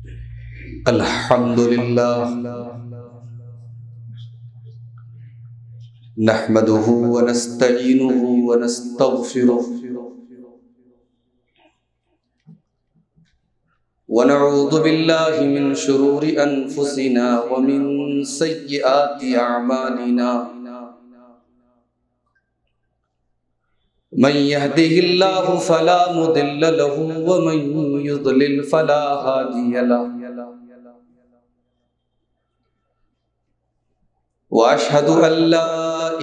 الحمد لله نحمده ونستعينه ونستغفره ونعوذ بالله من شرور أنفسنا ومن سيئات أعمالنا من يهده الله فلا مضل له ومن يضلل فلا هادي له وأشهد أن لا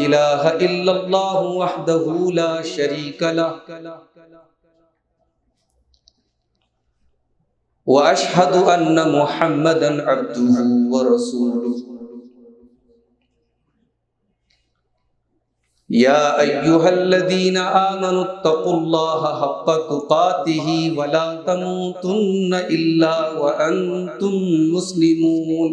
إله إلا الله وحده لا شريك له وأشهد أن محمدا عبده ورسوله يا أيها الذين آمنوا اتقوا الله حق تقاته ولا تموتن إلا وأنتم مسلمون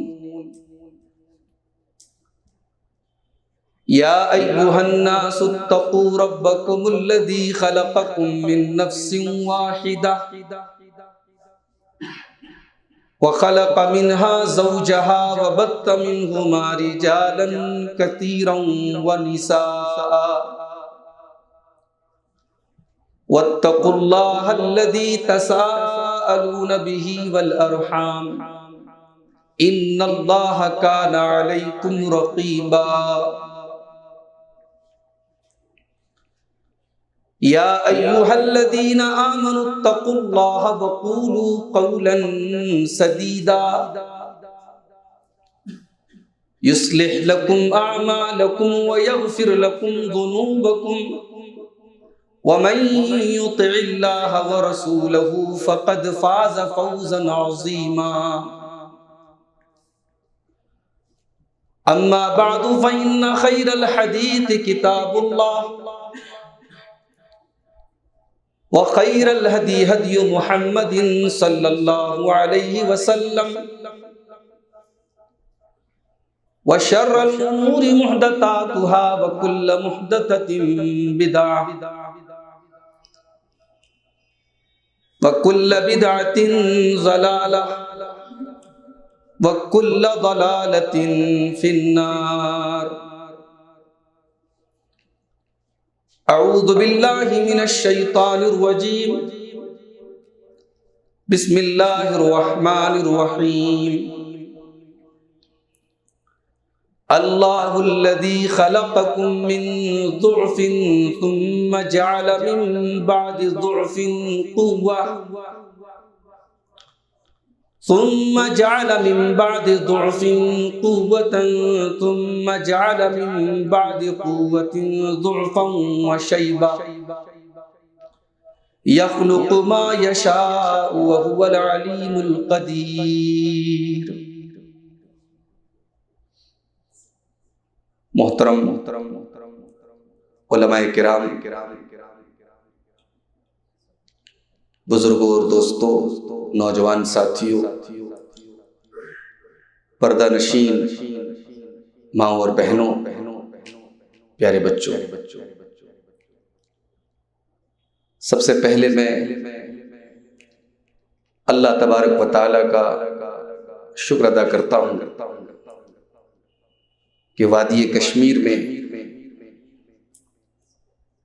يا أيها الناس اتقوا ربكم الذي خلقكم من نفس واحدة وخلق منها زوجها وبث منهما رجالا كثيرا ونساء واتقوا الله الذي تساءلون به والأرحام إن الله كان عليكم رقيبا يا أيها الذين آمنوا اتقوا الله وقولوا قولا سديدا يصلح لكم أعمالكم ويغفر لكم ذنوبكم ومن يطع الله ورسوله فقد فاز فوزا عظيما أما بعد فإن خير الحديث كتاب الله وخير الهدي هدي محمد صلى الله عليه وسلم وشر الأمور محدثاتها وكل محدثة بدعة وكل بدعة ضلالة وكل ضلالة في النار اعوذ باللہ من الشیطان الرجیم بسم اللہ الرحمن الرحیم اللہ الذی خلقکم من ضعف ثم جعل من بعد ضعف قوة ثم جعل من بعد ضعف قوة ثم جعل من بعد قوة ضعفا وشيبا يخلق ما يشاء وهو العليم القدير. محترم علماء کرام، بزرگوں اور دوستوں، نوجوان ساتھیوں، پردہ نشین ماں اور بہنوں، پیارے بچوں، سب سے پہلے میں اللہ تبارک و تعالیٰ کا شکر ادا کرتا ہوں کہ وادی کشمیر میں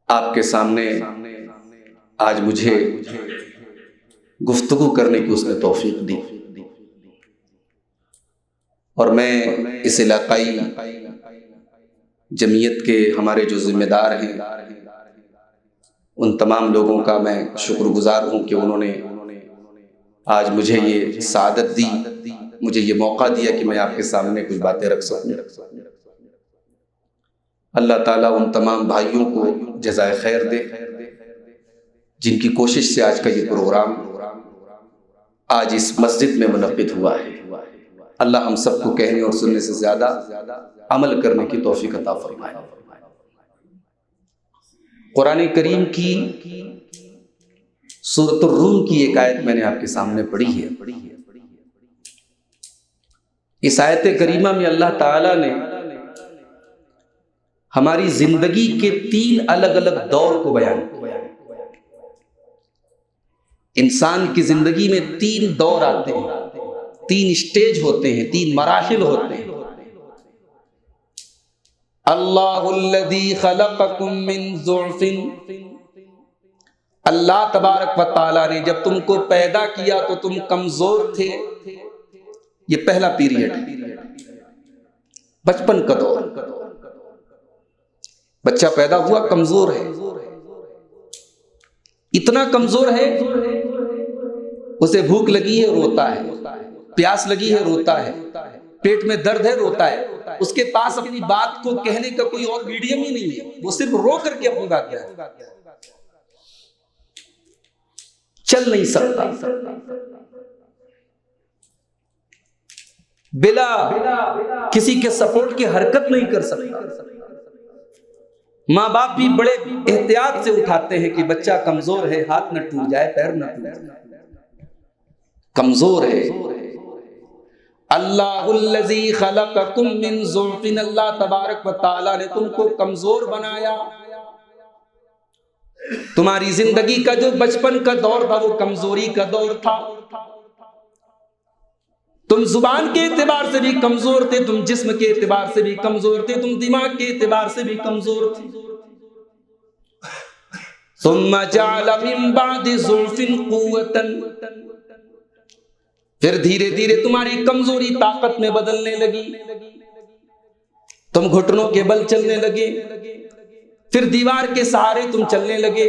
آپ کے سامنے آج مجھے گفتگو کرنے کی اس نے توفیق دی، اور میں اس علاقائی جمعیت کے ہمارے جو ذمہ دار ہیں ان تمام لوگوں کا میں شکر گزار ہوں کہ انہوں نے آج مجھے یہ سعادت دی، مجھے یہ موقع دیا کہ میں آپ کے سامنے کچھ باتیں رکھ سکوں. اللہ تعالیٰ ان تمام بھائیوں کو جزائے خیر دے جن کی کوشش سے آج کا یہ پروگرام آج اس مسجد میں منعقد ہوا ہے. اللہ ہم سب کو کہنے اور سننے سے زیادہ عمل کرنے کی توفیق عطا فرمائے. قرآن کریم کی سورۃ الروم کی ایک آیت میں نے آپ کے سامنے پڑھی ہے. اس آیت کریمہ میں اللہ تعالیٰ نے ہماری زندگی کے 3 الگ الگ دور کو بیان کیا. انسان کی زندگی میں 3 دور آتے ہیں. 3 اسٹیج ہوتے ہیں، 3 مراحل ہوتے ہیں۔ اللہ الذی خلقکم من ضعف، اللہ تبارک و تعالیٰ نے جب تم کو پیدا کیا تو تم کمزور تھے۔ یہ پہلا پیریڈ ہے، بچپن کا دور۔ بچہ پیدا ہوا کمزور ہے، اتنا کمزور ہے اسے بھوک لگی ہے روتا ہے، پیاس لگی ہے روتا ہے، پیٹ میں درد ہے روتا ہے، اس کے پاس اپنی بات کو کہنے کا کوئی اور میڈیم ہی نہیں ہے، وہ صرف رو کر کے اپنی بات کہتا ہے، چل نہیں سکتا، بلا کسی کے سپورٹ کی حرکت نہیں کر سکتا۔ ماں باپ بھی بڑے احتیاط سے اٹھاتے ہیں کہ بچہ کمزور ہے، ہاتھ نہ ٹوٹ جائے، پیر نہ ٹوٹ جائے، کمزور ہے۔ اللہ الذی خلقکم من ضعف، اللہ تبارک و تعالیٰ نے تم کو کمزور بنایا۔ تمہاری زندگی کا جو بچپن کا دور تھا وہ کمزوری کا دور تھا، تم زبان کے اعتبار سے بھی کمزور تھے، تم جسم کے اعتبار سے بھی کمزور تھے، تم دماغ کے اعتبار سے بھی کمزور تھے۔ ثم جعل من بعد ضعف قوة، پھر دھیرے دھیرے تمہاری کمزوری طاقت میں بدلنے لگی، تم گھٹنوں کے بل چلنے لگے، پھر دیوار کے سہارے تم چلنے لگے،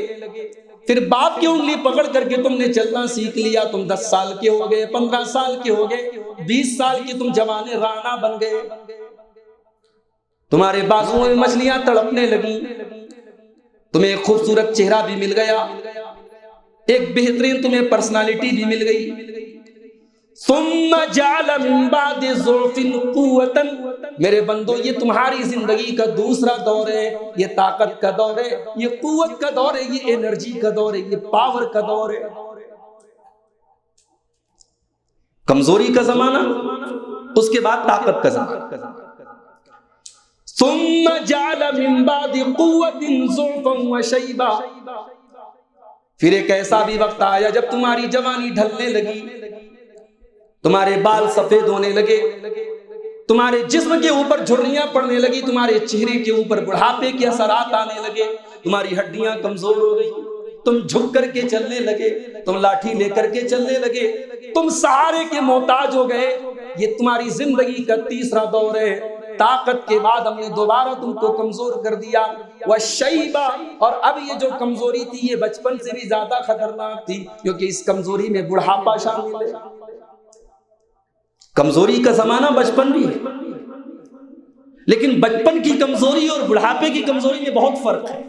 پھر باپ کی انگلی پکڑ کر کے تم نے چلنا سیکھ لیا، تم 10 سال کے ہو گئے، 15 سال کے ہو گئے، 20 سال کے تم جوان رانا بن گئے، تمہارے بازوؤں میں مچھلیاں تڑپنے لگیں، تمہیں ایک خوبصورت چہرہ بھی مل گیا، ایک بہترین تمہیں پرسنالٹی بھی مل گئی۔ ثم جعل من بعد ضعف قوة، میرے بندو یہ تمہاری زندگی کا دوسرا دور ہے، یہ طاقت کا دور ہے، یہ قوت کا دور ہے، یہ انرجی کا دور ہے، یہ پاور کا دور ہے۔ کمزوری کا زمانہ، اس کے بعد طاقت کا زمانہ۔ ثم جعل من بعد قوة ضعفا وشيبا، پھر ایک ایسا بھی وقت آیا جب تمہاری جوانی ڈھلنے لگی، تمہارے بال سفید ہونے لگے، تمہارے جسم کے اوپر جھریاں پڑنے لگی، تمہارے چہرے کے اوپر بڑھاپے کے اثرات آنے لگے، تمہاری ہڈیاں کمزور ہو گئی، تم جھک کر کے چلنے لگے، تم لاٹھی لے کر کے چلنے لگے، تم سہارے کے محتاج ہو گئے۔ یہ تمہاری زندگی کا تیسرا دور ہے۔ طاقت کے بعد ہم نے دوبارہ تم کو کمزور کر دیا، وشیبا، اور اب یہ جو کمزوری تھی یہ بچپن سے بھی زیادہ خطرناک تھی، کیونکہ اس کمزوری میں بڑھاپا شامل ہے۔ کمزوری کا زمانہ بچپن بھی ہے، لیکن بچپن کی کمزوری اور بڑھاپے کی کمزوری میں بہت فرق ہے۔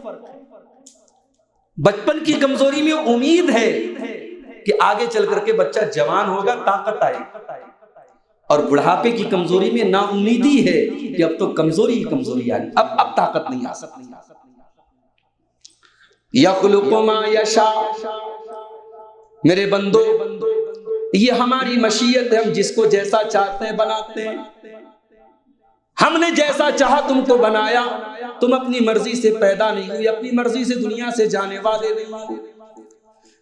بچپن کی کمزوری میں امید ہے کہ آگے چل کر کے بچہ جوان ہوگا، طاقت آئے، اور بڑھاپے کی کمزوری میں نا امیدی ہے کہ اب تو کمزوری ہی کمزوری آ گئی، اب طاقت نہیں آ سکتی۔ یخلق ما یشاء، میرے بندو یہ ہماری مشیت ہے، ہم جس کو جیسا چاہتے ہیں بناتے ہیں۔ ہم نے جیسا چاہا تم کو بنایا، تم اپنی مرضی سے پیدا نہیں ہوئی، اپنی مرضی سے دنیا سے جانے والے نہیں ہو۔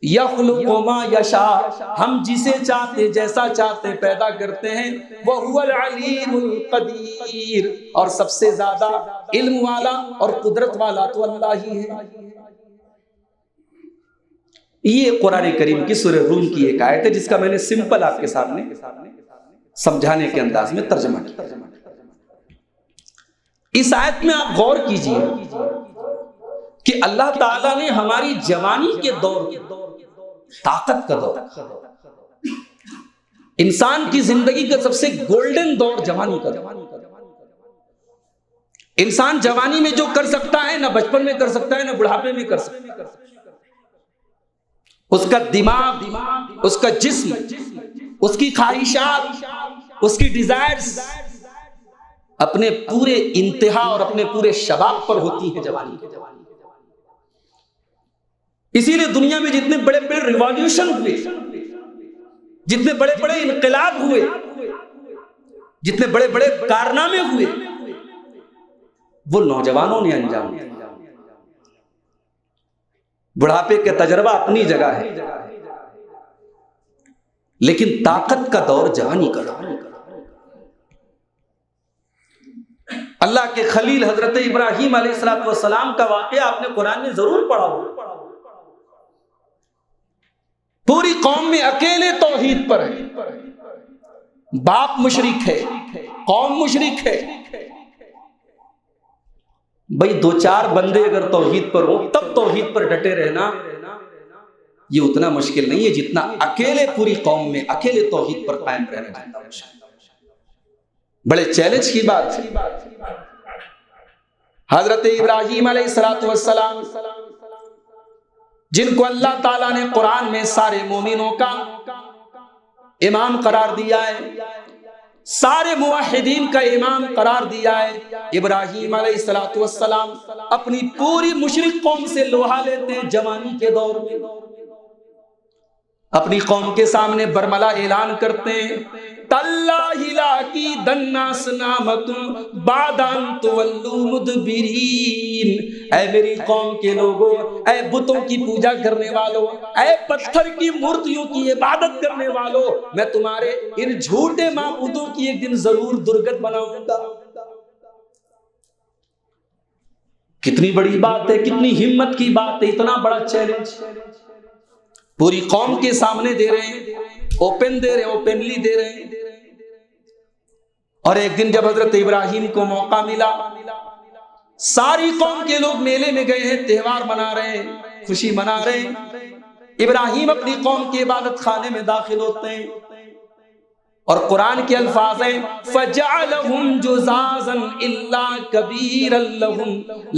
یخلق ما یشاء، ہم جسے چاہتے جیسا چاہتے پیدا کرتے ہیں، وہو العلیم القدیر، اور سب سے زیادہ علم والا اور قدرت والا تو اللہ ہی ہے۔ یہ قرآن کریم کی سورہ روم کی ایک آیت ہے جس کا میں نے سمپل آپ کے سامنے سمجھانے کے انداز میں ترجمہ کیا۔ اس آیت میں آپ غور کیجئے کہ اللہ تعالیٰ نے ہماری جوانی کے دور، طاقت کا دور، انسان کی زندگی کا سب سے گولڈن دور جوانی کا دور، انسان جوانی میں جو کر سکتا ہے نہ بچپن میں کر سکتا ہے نہ بڑھاپے میں کر سکتا ہے۔ اس کا دماغ، اس کا جسم، اس کی خواہشات، اس کی ڈیزائرز اپنے پورے انتہا اور اپنے پورے شباب پر ہوتی ہے جوانی کے۔ اسی لیے دنیا میں جتنے بڑے بڑے ریولیوشن ہوئے، جتنے بڑے بڑے انقلاب ہوئے، جتنے بڑے بڑے کارنامے ہوئے، وہ نوجوانوں نے انجام دیا۔ بڑھاپے کا تجربہ اپنی جگہ ہے، لیکن طاقت کا دور جہاں نہیں کرا۔ اللہ کے خلیل حضرت ابراہیم علیہ السلام کا واقعہ آپ نے قرآن میں ضرور پڑھا ہو۔ پوری قوم میں اکیلے توحید پر ہے، باپ مشرک ہے، قوم مشرک ہے۔ بھئی دو چار بندے اگر توحید پر ہو تب توحید پر ڈٹے رہنا یہ اتنا مشکل نہیں ہے جتنا اکیلے پوری قوم میں اکیلے توحید پر قائم رہنا جتنا مشکل۔ بڑے چیلنج کی بات ہے۔ حضرت ابراہیم علیہ السلام جن کو اللہ تعالیٰ نے قرآن میں سارے مومنوں کا امام قرار دیا ہے، سارے موحدین کا امام قرار دیا ہے، ابراہیم علیہ السلام اپنی پوری مشرک قوم سے لوہا لیتے ہیں جوانی کے دور میں، اپنی قوم کے سامنے برملا اعلان کرتے ہیں، تاللہ لاکیدن اصنامکم بعد ان تولوا مدبرین۔ اے میری قوم کے لوگوں، اے بتوں کی پوجا کرنے والوں، اے پتھر کی مورتیوں کی عبادت کرنے والوں، میں تمہارے ان جھوٹے معبودوں کی ایک دن ضرور درگت بناؤں گا۔ کتنی بڑی بات ہے، کتنی ہمت کی بات ہے، اتنا بڑا چیلنج پوری قوم کے سامنے دے رہے ہیں، اوپن دے رہے ہیں، اوپنلی دے رہے ہیں۔ اور ایک دن جب حضرت ابراہیم کو موقع ملا، ساری قوم کے لوگ میلے میں گئے ہیں، تہوار منا رہے ہیں، خوشی منا رہے ہیں، ابراہیم اپنی قوم کے عبادت خانے میں داخل ہوتے ہیں اور قرآن کے الفاظ ہیں فَجَعَلَهُمْ جُزَازًا إِلَّا كَبِيرًا لَهُمْ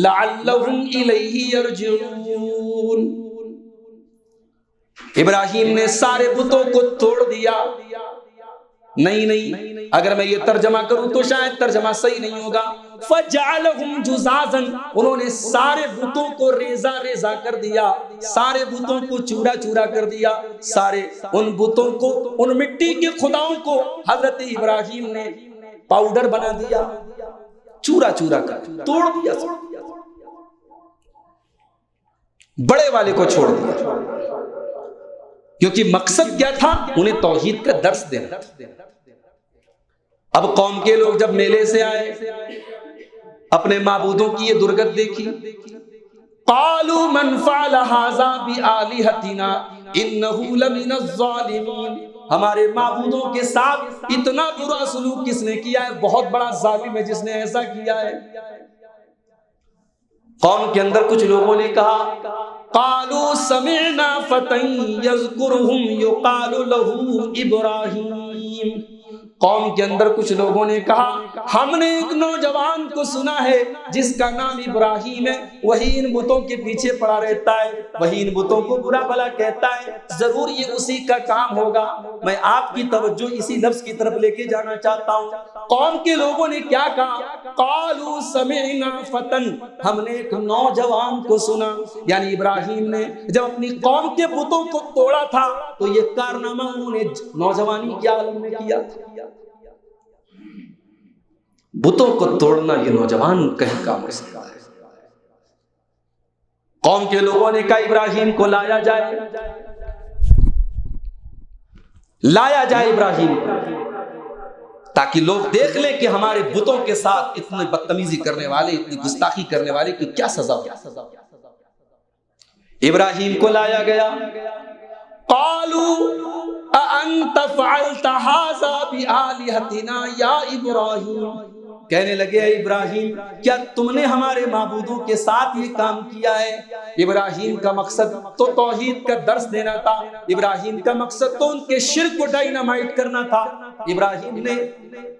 لَعَلَّهُمْ إِلَيْهِ يَرْجِعُونَ۔ ابراہیم نے سارے بتوں کو توڑ دیا۔ نہیں، اگر میں یہ ترجمہ کروں تو شاید ترجمہ صحیح نہیں ہوگا۔ فَجَعَلَهُمْ جُزَازًا، انہوں نے سارے بتوں کو ریزہ ریزہ کر دیا، سارے بتوں کو چورا چورا کر دیا، سارے ان بتوں کو، ان مٹی کے خداؤں کو حضرت ابراہیم نے پاؤڈر بنا دیا، چورا چورا کر توڑ دیا، بڑے والے کو چھوڑ دیا، کیونکہ مقصد کیا تھا؟ انہیں توحید کا درس دینا۔ اب قوم کے لوگ جب میلے سے آئے، اپنے معبودوں کی یہ درگت دیکھی، قالوا من فعل هذا بآلهتنا انه لمن الظالمین، ہمارے معبودوں کے ساتھ اتنا برا سلوک کس نے کیا ہے؟ بہت بڑا ظالم ہے جس نے ایسا کیا ہے۔ قوم کے اندر کچھ لوگوں نے کہا قالوا سمعنا فتى يذكرهم يقال له ابراہیم، قوم کے اندر کچھ لوگوں نے کہا ہم نے ایک نوجوان کو سنا ہے جس کا نام ابراہیم ہے، وہی ان بتوں کے پیچھے پڑا رہتا ہے، وہی ان بتوں کو برا بھلا کہتا ہے، ضرور یہ اسی کا کام ہوگا۔ میں آپ کی توجہ اسی لفظ کی طرف لے کے جانا چاہتا ہوں۔ قوم کے لوگوں نے کیا کہا؟ قالوا سمعنا فتى، ہم نے ایک نوجوان کو سنا، یعنی ابراہیم نے جب اپنی قوم کے بتوں کو توڑا تھا تو یہ کارنامہ انہوں نے نوجوانی کے عالم میں کیا تھا۔ بتوں کو توڑنا یہ نوجوان کہیں کا مسئلہ ہے۔ قوم کے لوگوں نے کہا ابراہیم کو لایا جائے ابراہیم کو، تاکہ لوگ دیکھ لیں کہ ہمارے بتوں کے ساتھ اتنی بدتمیزی کرنے والے، اتنی گستاخی کرنے والے کی کیا سزا ہو۔ ابراہیم کو لایا گیا، قالوا اانت فعلت هذا بآلهتنا یا ابراہیم، کہنے لگے اے ابراہیم کیا تم نے ہمارے معبودوں کے ساتھ یہ کام کیا ہے؟ ابراہیم کا مقصد تو توحید کا درس دینا تھا، ابراہیم کا مقصد تو ان کے شرک کو ڈائنامائٹ کرنا تھا۔ ابراہیم نے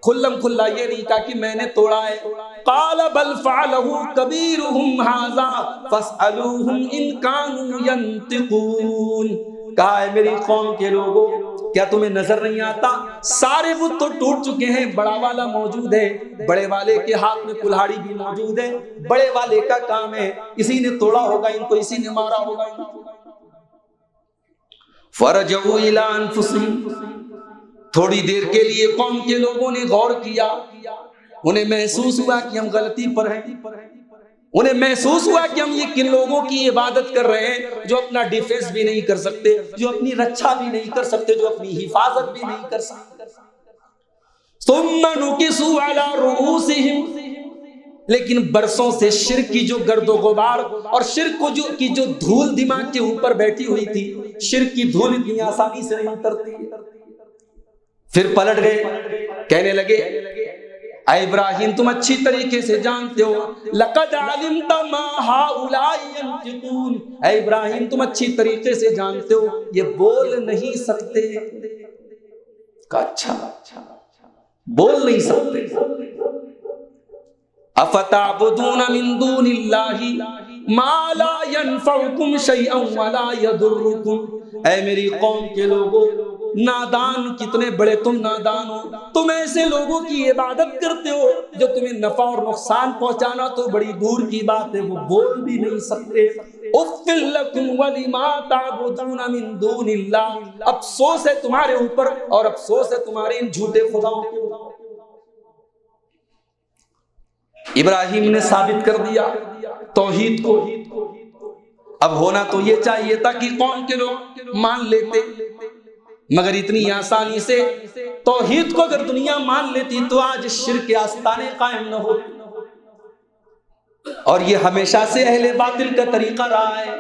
کھلم کھلا یہ نہیں کہا کہ میں نے توڑا ہے۔ قال بل فعلہ کبیرہم ھذا فاسألوہم ان کانوا ینطقون، کہا ہے میری قوم کے لوگوں کیا تمہیں نظر نہیں آتا سارے بت تو ٹوٹ چکے ہیں، بڑا والا موجود ہے، بڑے والے کے ہاتھ میں کلہاڑی بھی موجود ہے، بڑے والے کا کام ہے، اسی نے توڑا ہوگا ان کو، اسی نے مارا ہوگا ان کو۔ فرجعوا الی انفسہم، تھوڑی دیر کے لیے قوم کے لوگوں نے غور کیا، انہیں محسوس ہوا کہ ہم غلطی پر ہیں، انہیں محسوس ہوا کہ ہم یہ کن لوگوں کی عبادت کر رہے ہیں جو اپنا ڈیفینس بھی نہیں کر سکتے، جو اپنی رکشا بھی نہیں کر سکتے، جو اپنی حفاظت بھی نہیں کر سکتے۔ ثم نکسوا علی رؤوسہم، لیکن برسوں سے شرک کی جو گرد و غبار اور شرک کو کی جو دھول دماغ کے اوپر بیٹھی ہوئی تھی، شرک کی دھول اتنی آسانی سے نہیں اترتی۔ پھر پلٹ گئے، کہنے لگے اے ابراہیم تم اچھی طریقے سے جانتے ہو، لقد علمت ما هؤلاء ينطقون، اے ابراہیم تم اچھی طریقے سے جانتے ہو یہ بول نہیں سکتے۔ کہا اچھا بول نہیں سکتے۔ افتعبدون من دون اللہ ما لا ينفعكم شيئا ولا يضركم، اے میری قوم کے لوگوں، نادان کتنے بڑے تم نادان ہو، تم ایسے لوگوں کی عبادت کرتے ہو جو تمہیں نفع اور نقصان پہنچانا تو بڑی دور کی بات ہے، وہ بول بھی نہیں سکتے۔ اف لکم ولما تعبدون من دون اللہ، افسوس ہے تمہارے اوپر اور افسوس ہے تمہارے ان جھوٹے خداؤں کے اوپر۔ ابراہیم نے ثابت کر دیا توحید کو۔ اب ہونا تو یہ چاہیے تھا کہ قوم کے لوگ مان لیتے، مگر اتنی آسانی سے توحید کو اگر دنیا مان لیتی تو آج شرک کے آستانے قائم نہ ہوتے۔ اور یہ ہمیشہ سے اہل باطل کا طریقہ رہا ہے،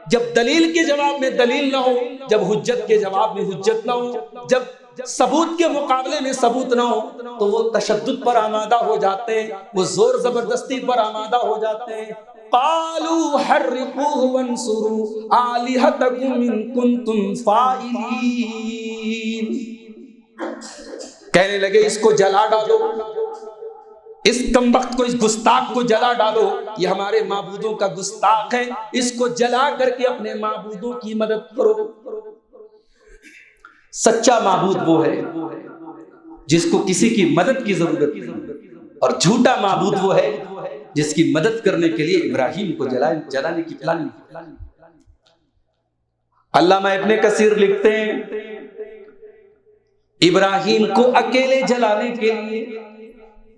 جب دلیل کے جواب میں دلیل نہ ہو، جب حجت کے جواب میں حجت نہ ہو، جب ثبوت کے مقابلے میں ثبوت نہ ہو تو وہ تشدد پر آمادہ ہو جاتے ہیں، وہ زور زبردستی پر آمادہ ہو جاتے ہیں۔ قالوا حرقوه وانصروا آلهتكم ان كنتم فاعلين، کہنے لگے اس کو جلا ڈالو، اس کمبخت کو، اس گستاخ کو جلا ڈالو، یہ ہمارے معبودوں کا گستاخ ہے، اس کو جلا کر کے اپنے معبودوں کی مدد کرو۔ سچا معبود وہ ہے جس کو کسی کی مدد کی ضرورت نہیں، اور جھوٹا معبود وہ ہے جس کی مدد کرنے کے لیے ابراہیم کو جلانے کی پلاننگ۔ علامہ ابن کثیر لکھتے ہیں ابراہیم کو اکیلے جلانے کے لیے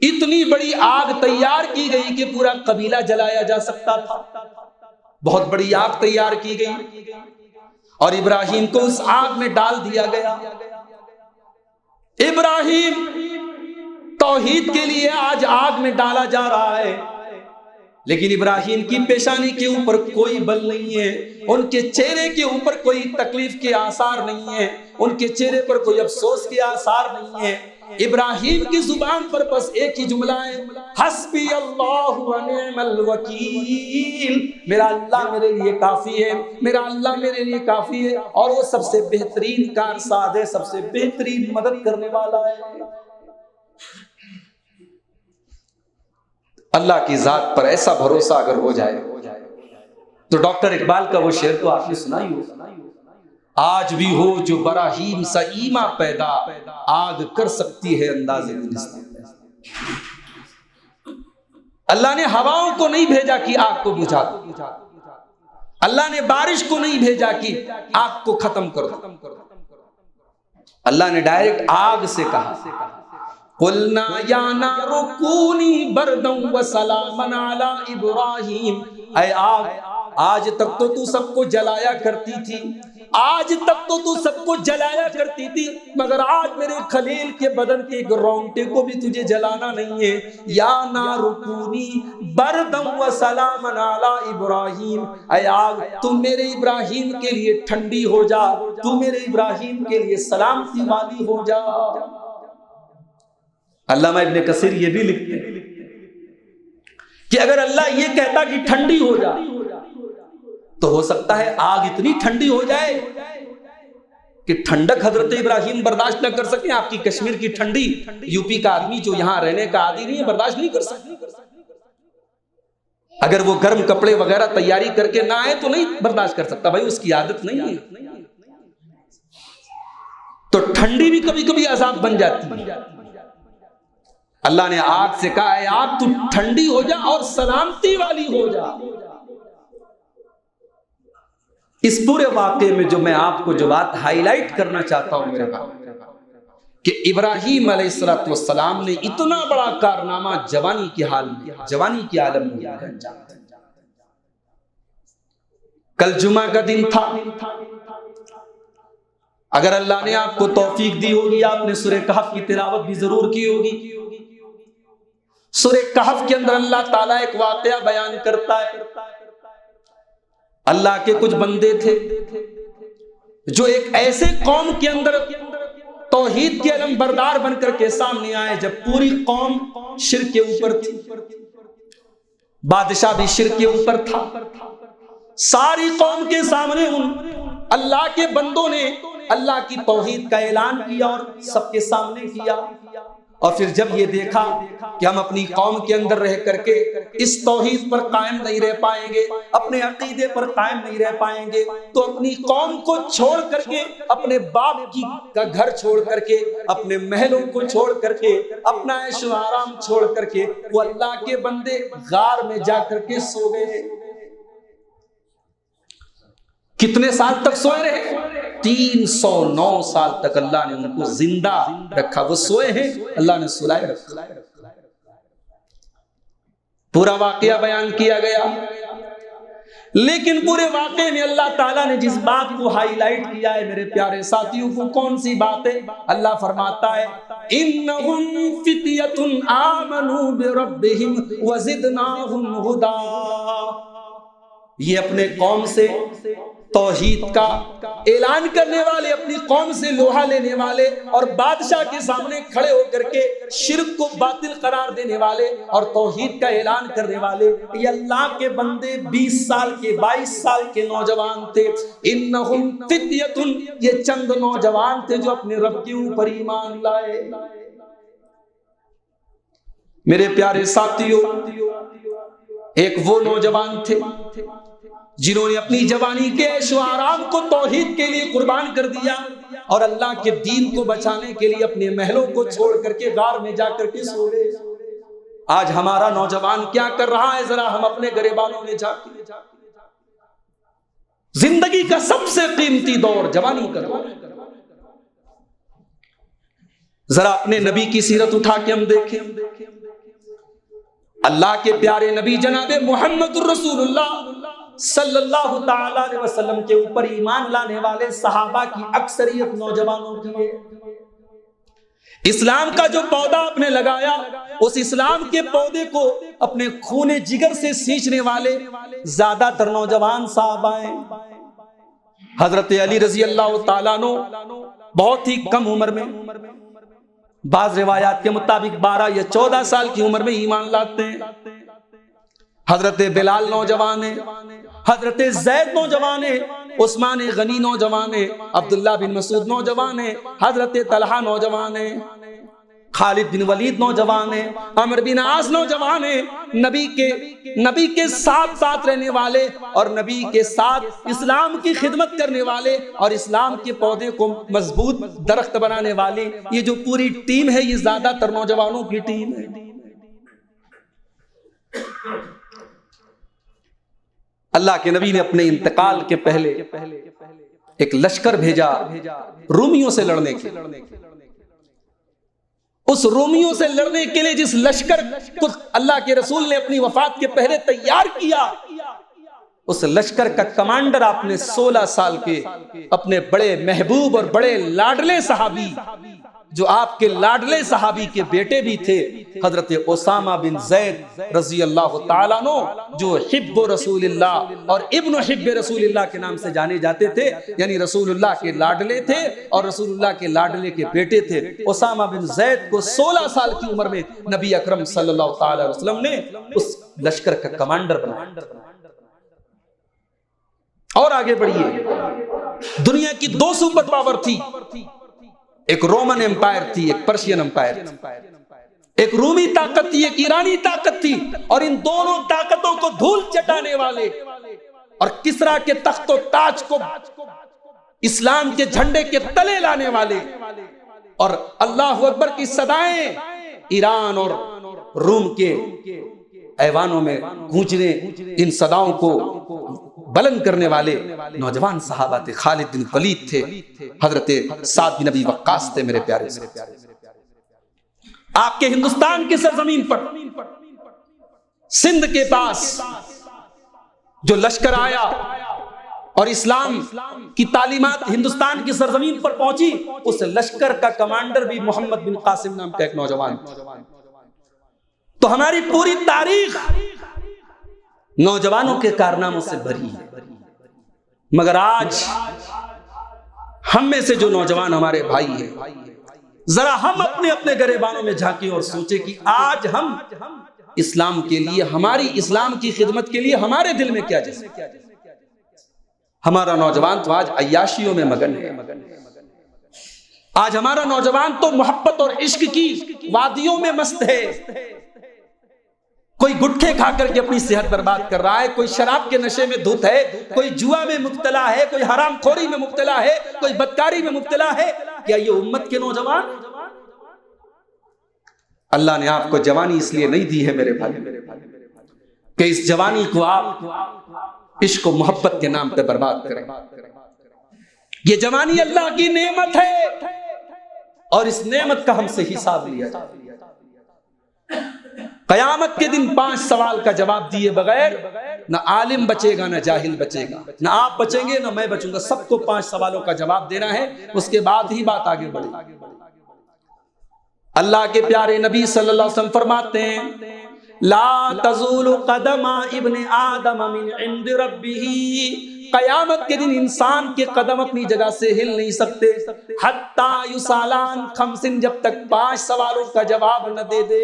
اتنی بڑی آگ تیار کی گئی کہ پورا قبیلہ جلایا جا سکتا تھا، بہت بڑی آگ تیار کی گئی اور ابراہیم کو اس آگ میں ڈال دیا گیا۔ ابراہیم توحید کے لیے آج آگ میں ڈالا جا رہا ہے، لیکن ابراہیم کی پیشانی کے اوپر کوئی بل نہیں ہے، ان کے چہرے کے اوپر کوئی تکلیف کے آثار نہیں ہے، ان کے چہرے پر کوئی افسوس کے آثار نہیں ہے۔ ابراہیم کی زبان پر بس ایک ہی جملہ ہے، حسبی اللہ و نعم الوکیل، میرا اللہ میرے لیے کافی ہے، میرا اللہ میرے لیے کافی ہے، اور وہ سب سے بہترین کارساز ہے، سب سے بہترین مدد کرنے والا ہے۔ اللہ کی ذات پر ایسا بھروسہ اگر ہو جائے تو ڈاکٹر اقبال کا وہ شعر تو آپ نے سنا ہی ہو، آج بھی ہو جو براہیم سا ایما پیدا، آگ کر سکتی ہے انداز گلستان۔ اللہ نے ہواؤں کو نہیں بھیجا کہ آگ کو بجھا دو، اللہ نے بارش کو نہیں بھیجا کہ آگ کو ختم کر دو، اللہ نے ڈائریکٹ آگ سے کہا قلنا یا نار کونی بردا وسلاما علی ابراہیم، اے آگ آج تک تو تو سب کو جلایا کرتی تھی، آج تک تو تو سب کو جلایا کرتی تھی، مگر آج میرے خلیل کے بدن کے ایک رونگٹے کو بھی تجھے جلانا نہیں ہے۔ یا نار کونی بردا وسلاما علی ابراہیم، اے آگ تم میرے ابراہیم کے لیے ٹھنڈی ہو جا، تم میرے ابراہیم کے لیے سلامتی والی ہو جا۔ علامہ ابن کثیر یہ بھی لکھتے ہیں کہ اگر اللہ یہ کہتا کہ ٹھنڈی ہو جا تو ہو سکتا ہے آگ اتنی ٹھنڈی ہو جائے کہ ٹھنڈک حضرت ابراہیم برداشت نہ کر سکیں۔ آپ کی کشمیر کی ٹھنڈی یو پی کا آدمی جو یہاں رہنے کا عادی نہیں ہے برداشت نہیں کر سکتا، اگر وہ گرم کپڑے وغیرہ تیاری کر کے نہ آئے تو نہیں برداشت کر سکتا، بھائی اس کی عادت نہیں ہے۔ تو ٹھنڈی بھی کبھی کبھی عذاب بن جاتی ہے۔ اللہ نے آگ سے کہا ہے آگ تو ٹھنڈی ہو جا اور سلامتی والی ہو جا۔ اس پورے واقعے میں جو میں آپ کو جو بات ہائی لائٹ کرنا چاہتا ہوں میرے بھائی، کہ ابراہیم علیہ السلام نے اتنا بڑا کارنامہ جوانی کے حال میں، جوانی کے عالم میں انجام دیا۔ کل جمعہ کا دن تھا. اگر اللہ نے آپ کو توفیق دی ہوگی آپ نے سورہ کہف کی تلاوت بھی ضرور کی ہوگی. سورہ کہف کے اندر اللہ تعالیٰ ایک واقعہ بیان کرتا ہے. اللہ کے کچھ بندے تھے جو ایک ایسے قوم کے اندر توحید کے علم بردار بن کر کے سامنے آئے جب پوری قوم شرک کے اوپر تھی. بادشاہ بھی شرک کے اوپر تھا. ساری قوم کے سامنے ان اللہ کے بندوں نے اللہ کی توحید کا اعلان کیا اور سب کے سامنے کیا. اور پھر جب یہ دیکھا کہ ہم اپنی قوم کے اندر رہ کر کے اس توحید پر قائم نہیں رہ پائیں گے, اپنے عقیدے پر قائم نہیں رہ پائیں گے, تو اپنی قوم کو چھوڑ کر کے, اپنے باپ کا گھر چھوڑ کر کے, اپنے محلوں کو چھوڑ کر کے, اپنا عیش و آرام چھوڑ کر کے وہ اللہ کے بندے غار میں جا کر کے سو گئے. کتنے سال تک سوئے رہے؟ 309 سال تک اللہ نے ان کو زندہ رکھا. وہ سوئے ہیں, اللہ نے سلائے رکھا. پورا واقعہ بیان کیا گیا, لیکن پورے واقعے میں اللہ تعالیٰ نے جس بات کو ہائی لائٹ کیا ہے میرے پیارے ساتھیوں کو, کون سی بات ہے؟ اللہ فرماتا ہے انہم فتیۃ آمنوا بربہم وزدناہم ھدا. یہ اپنے قوم سے توحید کا اعلان کرنے والے, اپنی قوم سے لوہا لینے والے اور بادشاہ کے سامنے کھڑے ہو کر کے شرک کو باطل قرار دینے والے اور توحید کا اعلان کرنے والے, یہ اللہ کے بندے 20 سال کے 22 سال کے نوجوان تھے. انہم فتیۃ, یہ چند نوجوان تھے جو اپنے رب کے اوپر ایمان لائے. میرے پیارے ساتھیوں, ایک وہ نوجوان تھے جنہوں نے اپنی جوانی کے عیش و آرام کو توحید کے لیے قربان کر دیا اور اللہ کے دین کو بچانے کے لیے اپنے محلوں کو چھوڑ کر کے غار میں جا کر کے سو گئے. آج ہمارا نوجوان کیا کر رہا ہے؟ ذرا ہم اپنے گریبانوں میں جا کے, زندگی کا سب سے قیمتی دور جوانی کا دور, ذرا اپنے نبی کی سیرت اٹھا کے ہم دیکھیں. اللہ کے پیارے نبی جناب محمد الرسول اللہ صلی اللہ تعالی علیہ وسلم کے اوپر ایمان لانے والے صحابہ کی اکثریت نوجوانوں کی ہے. اسلام کا جو پودا آپ نے لگایا, اس اسلام کے پودے کو اپنے خون جگر سے سینچنے والے زیادہ تر نوجوان صحابہ ہیں. حضرت علی رضی اللہ تعالیٰ عنہ بہت ہی کم عمر میں, بعض روایات کے مطابق 12 یا 14 سال کی عمر میں ایمان لاتے ہیں. حضرت بلال نوجوان ہیں, حضرت زید نوجوان ہیں, عثمان غنی نوجوان ہیں, عبداللہ بن مسعود نوجوان ہیں, حضرت طلحہ نوجوان ہیں, خالد بن ولید نوجوان ہیں, عمر بن عاص نوجوان ہیں. نبی کے ساتھ ساتھ رہنے والے اور نبی کے ساتھ اسلام کی خدمت کرنے والے اور اسلام کے پودے کو مضبوط درخت بنانے والی یہ جو پوری ٹیم ہے, یہ زیادہ تر نوجوانوں کی ٹیم ہے. اللہ کے نبی نے اپنے انتقال کے پہلے ایک لشکر بھیجا رومیوں سے لڑنے کے. اس رومیوں سے لڑنے کے لیے جس لشکر کو اللہ کے رسول نے اپنی وفات کے پہلے تیار کیا, اس لشکر کا کمانڈر آپ نے 16 سال کے اپنے بڑے محبوب اور بڑے لاڈلے صحابی, جو آپ کے لاڈلے صحابی کے بیٹے بھی تھے, حضرت اسامہ بن زید رضی اللہ تعالیٰ عنہ, جو حب رسول اللہ اور ابن حب رسول اللہ کے نام سے جانے جاتے تھے, یعنی رسول اللہ کے لاڈلے تھے اور رسول اللہ کے لاڈلے کے بیٹے تھے. اسامہ بن زید کو 16 سال کی عمر میں نبی اکرم صلی اللہ تعالی وسلم نے اس لشکر کا کمانڈر بنایا. اور آگے بڑھیے, دنیا کی 2 سپر پاور تھی, ایک رومن امپائر تھی, ایک پرشین امپائر تھی. ایک رومی طاقت تھی, ایک ایرانی طاقت تھی, اور ان دونوں طاقتوں کو دھول چٹانے والے اور کسرا کے تخت و تاج کو اسلام کے جھنڈے کے تلے لانے والے اور اللہ اکبر کی صدائیں ایران اور روم کے ایوانوں میں گونجنے, ان صداؤں کو بلند کرنے والے نوجوان صحابہ تھے. خالد بن ولید تھے, حضرت سعد بن ابی وقاص تھے. میرے پیارے آپ کے ہندوستان کی سرزمین پر سندھ کے پاس جو لشکر آیا اور اسلام کی تعلیمات ہندوستان کی سرزمین پر پہنچی، اس لشکر کا کمانڈر بھی محمد بن قاسم نام کا ایک نوجوان تھا۔ تو ہماری پوری تاریخ نوجوانوں کے کارناموں سے بھری ہے، مگر آج ہم میں سے جو نوجوان ہمارے بھائی ہیں، ذرا ہم اپنے اپنے گریبانوں میں جھانکیں اور سوچیں کہ آج ہم اسلام کے لیے، ہماری اسلام کی خدمت کے لیے ہمارے دل میں کیا جذبہ ہے۔ ہمارا نوجوان تو آج عیاشیوں میں مگن ہے، آج ہمارا نوجوان تو محبت اور عشق کی وادیوں میں مست ہے۔ کوئی گٹھے کھا کر کے اپنی صحت برباد کر رہا ہے، کوئی شراب کے نشے میں دھت ہے، کوئی جوا میں مبتلا ہے، کوئی حرام خوری میں مبتلا ہے، کوئی بدکاری میں مبتلا ہے۔ کیا یہ امت کے نوجوان؟ اللہ نے آپ کو جوانی اس لیے نہیں دی ہے میرے بھائی کہ اس جوانی کو آپ عشق و محبت کے نام پہ برباد کریں۔ یہ جوانی اللہ کی نعمت ہے اور اس نعمت کا ہم سے حساب لیا جائے۔ قیامت کے دن 5 سوال کا جواب دیے بغیر نہ عالم بچے گا، نہ جاہل بچے گا، نہ آپ بچیں گے نہ میں بچوں گا، سب کو 5 سوالوں کا جواب دینا ہے، اس کے بعد ہی بات آگے بڑھے۔ اللہ کے پیارے نبی صلی اللہ علیہ وسلم فرماتے ہیں لا تزول قدم ابن آدم من عند ربہ، قیامت کے دن انسان کے قدم اپنی جگہ سے ہل نہیں سکتے حتی یسالان خمس، جب تک 5 سوالوں کا جواب نہ دے دے۔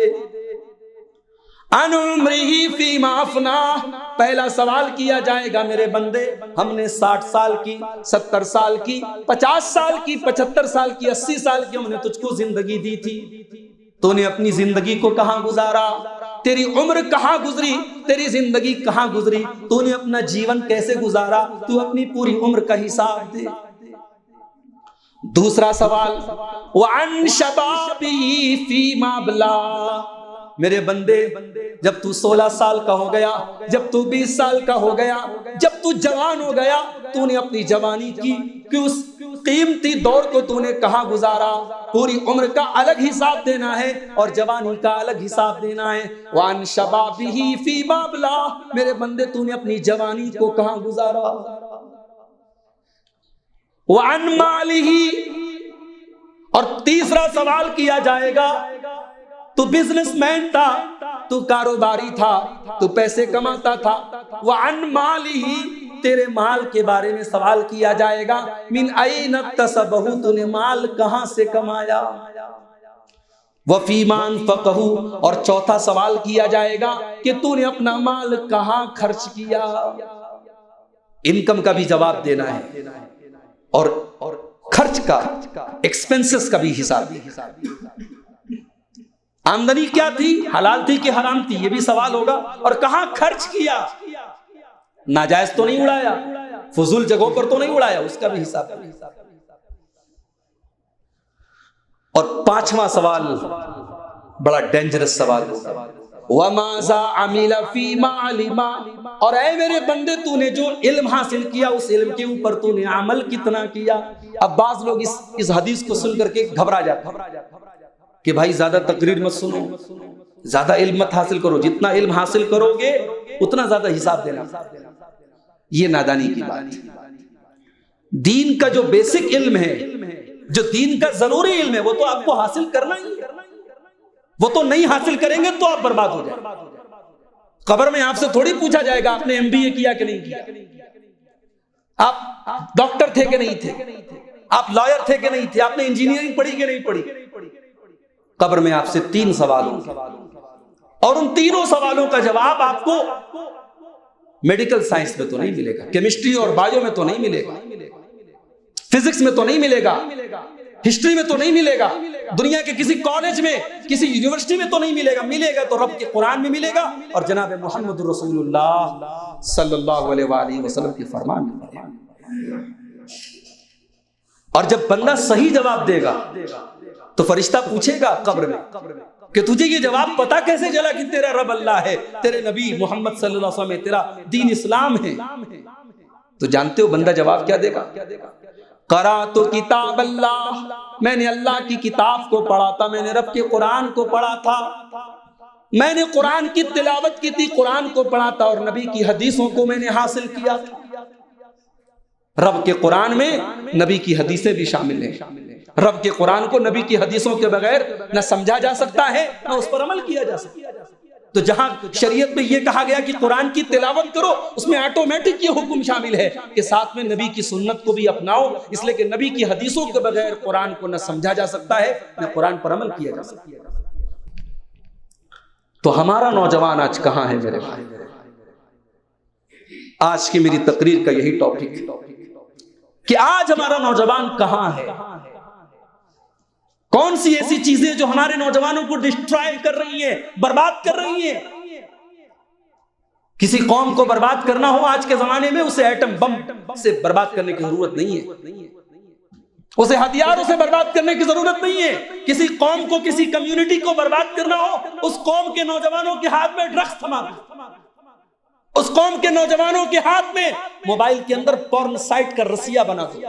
ان عمرہ فیما افناہ، پہلا سوال کیا جائے گا میرے بندے ہم نے 60 سال کی، 70 سال کی، 50 سال کی، 75 سال کی، 80 سال کی ہم نے تجھ کو زندگی دی تھی، تو نے اپنی زندگی کو کہاں گزارا؟ تیری عمر کہاں گزری؟ تیری زندگی کہاں گزری؟ تو نے اپنا جیون کیسے گزارا؟ تو اپنی پوری عمر کا حساب دے۔ دوسرا سوال وعن شبابی فیما ابلا، میرے بندے جب تو 16 سال کا ہو گیا، جب تو 20 سال کا ہو گیا، جب تو جوان ہو گیا، تو نے اپنی جوانی کی کہ اس قیمتی دور کو تو نے کہاں گزارا؟ پوری عمر کا الگ حساب دینا ہے اور جوانی کا الگ حساب دینا ہے۔ وان شبابہ فیما ابلا، میرے بندے تو نے اپنی جوانی کو کہاں گزارا؟ وان مالہ، اور تیسرا سوال کیا جائے گا تو بزنس مین تھا، تو کاروباری تھا، تو پیسے کماتا تھا۔ وعن مالہ، تیرے مال کے بارے میں سوال کیا جائے گا۔ من این اکتسبہ، تو نے مال کہاں سے کمایا؟ وفیما انفقہ، اور چوتھا سوال کیا جائے گا کہ تو نے اپنا مال کہاں خرچ کیا؟ انکم کا بھی جواب دینا ہے اور خرچ کا، ایکسپنسز کا بھی حساب دینا ہے۔ آمدنی کیا تھی، حلال تھی کہ حرام تھی، یہ بھی سوال ہوگا، اور کہاں خرچ کیا؟ ناجائز تو نہیں اڑایا، فضول جگہوں پر تو نہیں اڑایا، اس کا بھی حساب۔ اور 5واں سوال بڑا ڈینجرس سوال ہوگا، وَمَاذَا عَمِلَ فِيمَا عَلِمَ، اور اے میرے بندے تو نے جو علم حاصل کیا اس علم کے اوپر تو نے عمل کتنا کیا؟ اب بعض لوگ اس حدیث کو سن کر کے گھبرا جاتے ہیں کہ بھائی زیادہ تقریر مت سنو، زیادہ علم مت حاصل کرو، جتنا علم حاصل کرو گے اتنا زیادہ حساب دینا۔ یہ نادانی کی بات ہے۔ دین کا جو بیسک علم ہے، جو دین کا ضروری علم ہے، وہ تو آپ کو حاصل کرنا ہی ہے، وہ تو نہیں حاصل کریں گے تو آپ برباد ہو جائیں۔ قبر میں آپ سے تھوڑی پوچھا جائے گا آپ نے MBA کیا کہ نہیں کیا، آپ ڈاکٹر تھے کہ نہیں تھے، آپ لائر تھے کہ نہیں تھے، آپ نے انجینئرنگ پڑھی کہ نہیں پڑھی۔ قبر میں آپ سے 3 سوال ہوں گے اور ان تینوں سوالوں کا جواب آپ کو میڈیکل سائنس میں تو نہیں ملے گا، کیمسٹری اور بایو میں تو نہیں ملے گا، فزکس میں تو نہیں ملے گا، ہسٹری میں تو نہیں ملے گا، دنیا کے کسی کالج میں، کسی یونیورسٹی میں تو نہیں ملے گا، ملے گا تو رب کے قرآن میں ملے گا اور جناب محمد رسول اللہ صلی اللہ علیہ وآلہ وسلم کے فرمان میں ملے گا۔ اور جب بندہ صحیح جواب دے گا تو فرشتہ پوچھے گا قبر میں کہ تجھے یہ جواب پتا کیسے چلا کہ تیرا رب اللہ ہے، تیرے نبی محمد صلی اللہ علیہ وسلم ہے، تیرا دین اسلام ہے؟ تو جانتے ہو بندہ جواب کیا دے گا؟ قرأت کتاب اللہ، میں نے اللہ کی کتاب کو پڑھا تھا، میں نے رب کے قرآن کو پڑھا تھا، میں نے قرآن کی تلاوت کی تھی، قرآن کو پڑھا تھا اور نبی کی حدیثوں کو میں نے حاصل کیا تھا۔ رب کے قرآن میں نبی کی حدیثیں بھی شامل ہیں. رب کے قرآن کو نبی کی حدیثوں کے بغیر نہ سمجھا جا سکتا ہے نہ اس پر عمل کیا جا سکتا ہے. تو جہاں شریعت میں یہ کہا گیا کہ قرآن کی تلاوت کرو، اس میں آٹومیٹک یہ حکم شامل ہے کہ ساتھ میں نبی کی سنت کو بھی اپناؤ، اس لیے کہ نبی کی حدیثوں کے بغیر قرآن کو نہ سمجھا جا سکتا ہے نہ قرآن پر عمل کیا جا سکتا ہے. تو ہمارا نوجوان آج کہاں ہے میرے بھائی؟ آج کی میری تقریر کا یہی ٹاپک ہے کہ آج ہمارا نوجوان کہاں ہے. کون سی ایسی چیزیں جو ہمارے نوجوانوں کو ڈسٹرائے کر رہی ہیں، برباد کر رہی ہیں. کسی قوم کو برباد کرنا ہو آج کے زمانے میں اسے ایٹم بم سے برباد کرنے کی ضرورت نہیں ہے، اسے ہتھیاروں سے برباد کرنے کی ضرورت نہیں ہے. کسی قوم کو، کسی کمیونٹی کو برباد کرنا ہو، اس قوم کے نوجوانوں کے ہاتھ میں ڈرگس تھما دو، اس قوم کے نوجوانوں کے ہاتھ میں موبائل کے اندر پورن سائٹ کا رسیا بنا دو،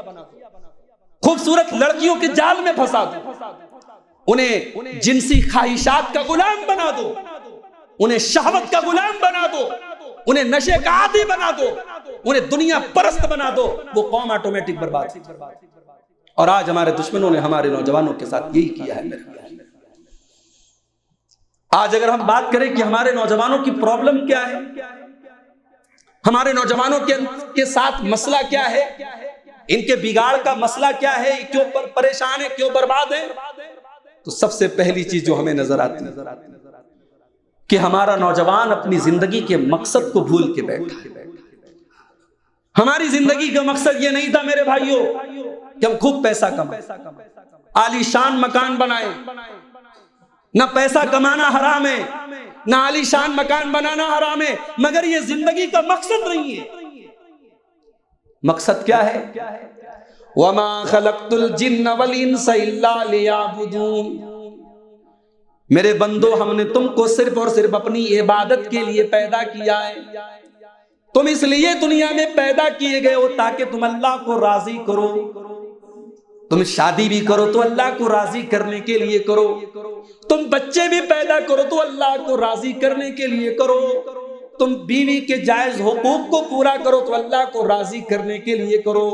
خوبصورت لڑکیوں کے جال میں پھنسا دو، انہیں جنسی خواہشات کا غلام بنا دو، انہیں شہوت کا غلام بنا دو، انہیں نشے کا عادی بنا دو، انہیں دنیا پرست بنا دو. وہ قوم آٹومیٹک برباد. اور آج ہمارے دشمنوں نے ہمارے نوجوانوں کے ساتھ یہی کیا ہے. آج اگر ہم بات کریں کہ ہمارے نوجوانوں کی پرابلم کیا ہے، ہمارے نوجوانوں کے ساتھ مسئلہ کیا ہے، ان کے بگاڑ کا مسئلہ کیا ہے، کیوں پریشان ہے، کیوں برباد ہے، تو سب سے پہلی چیز جو ہمیں نظر آتی ہے کہ ہمارا نوجوان اپنی زندگی کے مقصد کو بھول کے بیٹھا ہے. ہماری زندگی کا مقصد یہ نہیں تھا میرے بھائیوں کہ ہم خوب پیسہ کمائیں، عالی شان مکان بنائیں. نہ پیسہ کمانا حرام ہے، نہ عالی شان مکان بنانا حرام ہے، مگر یہ زندگی کا مقصد نہیں ہے. مقصد کیا ہے؟ وَمَا خَلَقْتُ الْجِنَّ وَالْإِنسَ إِلَّا لِيَعْبُدُونَ. میرے بندو، ہم نے تم کو صرف اور صرف اپنی عبادت کے لیے پیدا کیا ہے. تم اس لیے دنیا میں پیدا کیے گئے ہو تاکہ تم اللہ کو راضی کرو. تم شادی بھی کرو تو اللہ کو راضی کرنے کے لیے کرو، تم بچے بھی پیدا کرو تو اللہ کو راضی کرنے کے لیے کرو، تم بیوی کے جائز حقوق کو پورا کرو تو اللہ کو راضی کرنے کے لیے کرو،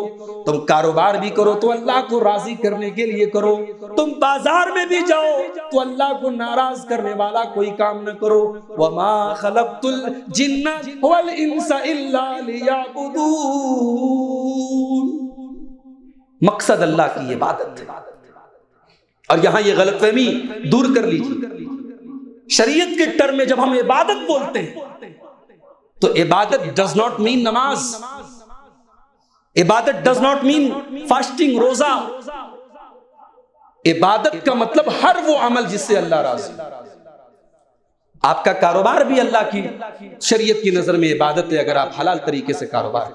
تم کاروبار بھی کرو تو اللہ کو راضی کرنے کے لیے کرو، تم بازار میں بھی جاؤ تو اللہ کو ناراض کرنے والا کوئی کام نہ کرو. وَمَا خَلَقْتُ الْجِنَّ وَالْإِنسَ إِلَّا لِيَعْبُدُونَ. مقصد اللہ کی عبادت ہے. اور یہاں یہ غلط فہمی دور کر لیجیے. شریعت کے ٹرم میں جب ہم عبادت بولتے ہیں تو عبادت ڈز ناٹ مین نماز، عبادت ڈز ناٹ مین فاسٹنگ، روزہ. عبادت کا مطلب ہر وہ عمل جس سے اللہ راضی. آپ کا کاروبار بھی اللہ کی شریعت کی نظر میں عبادت ہے اگر آپ حلال طریقے سے کاروبار،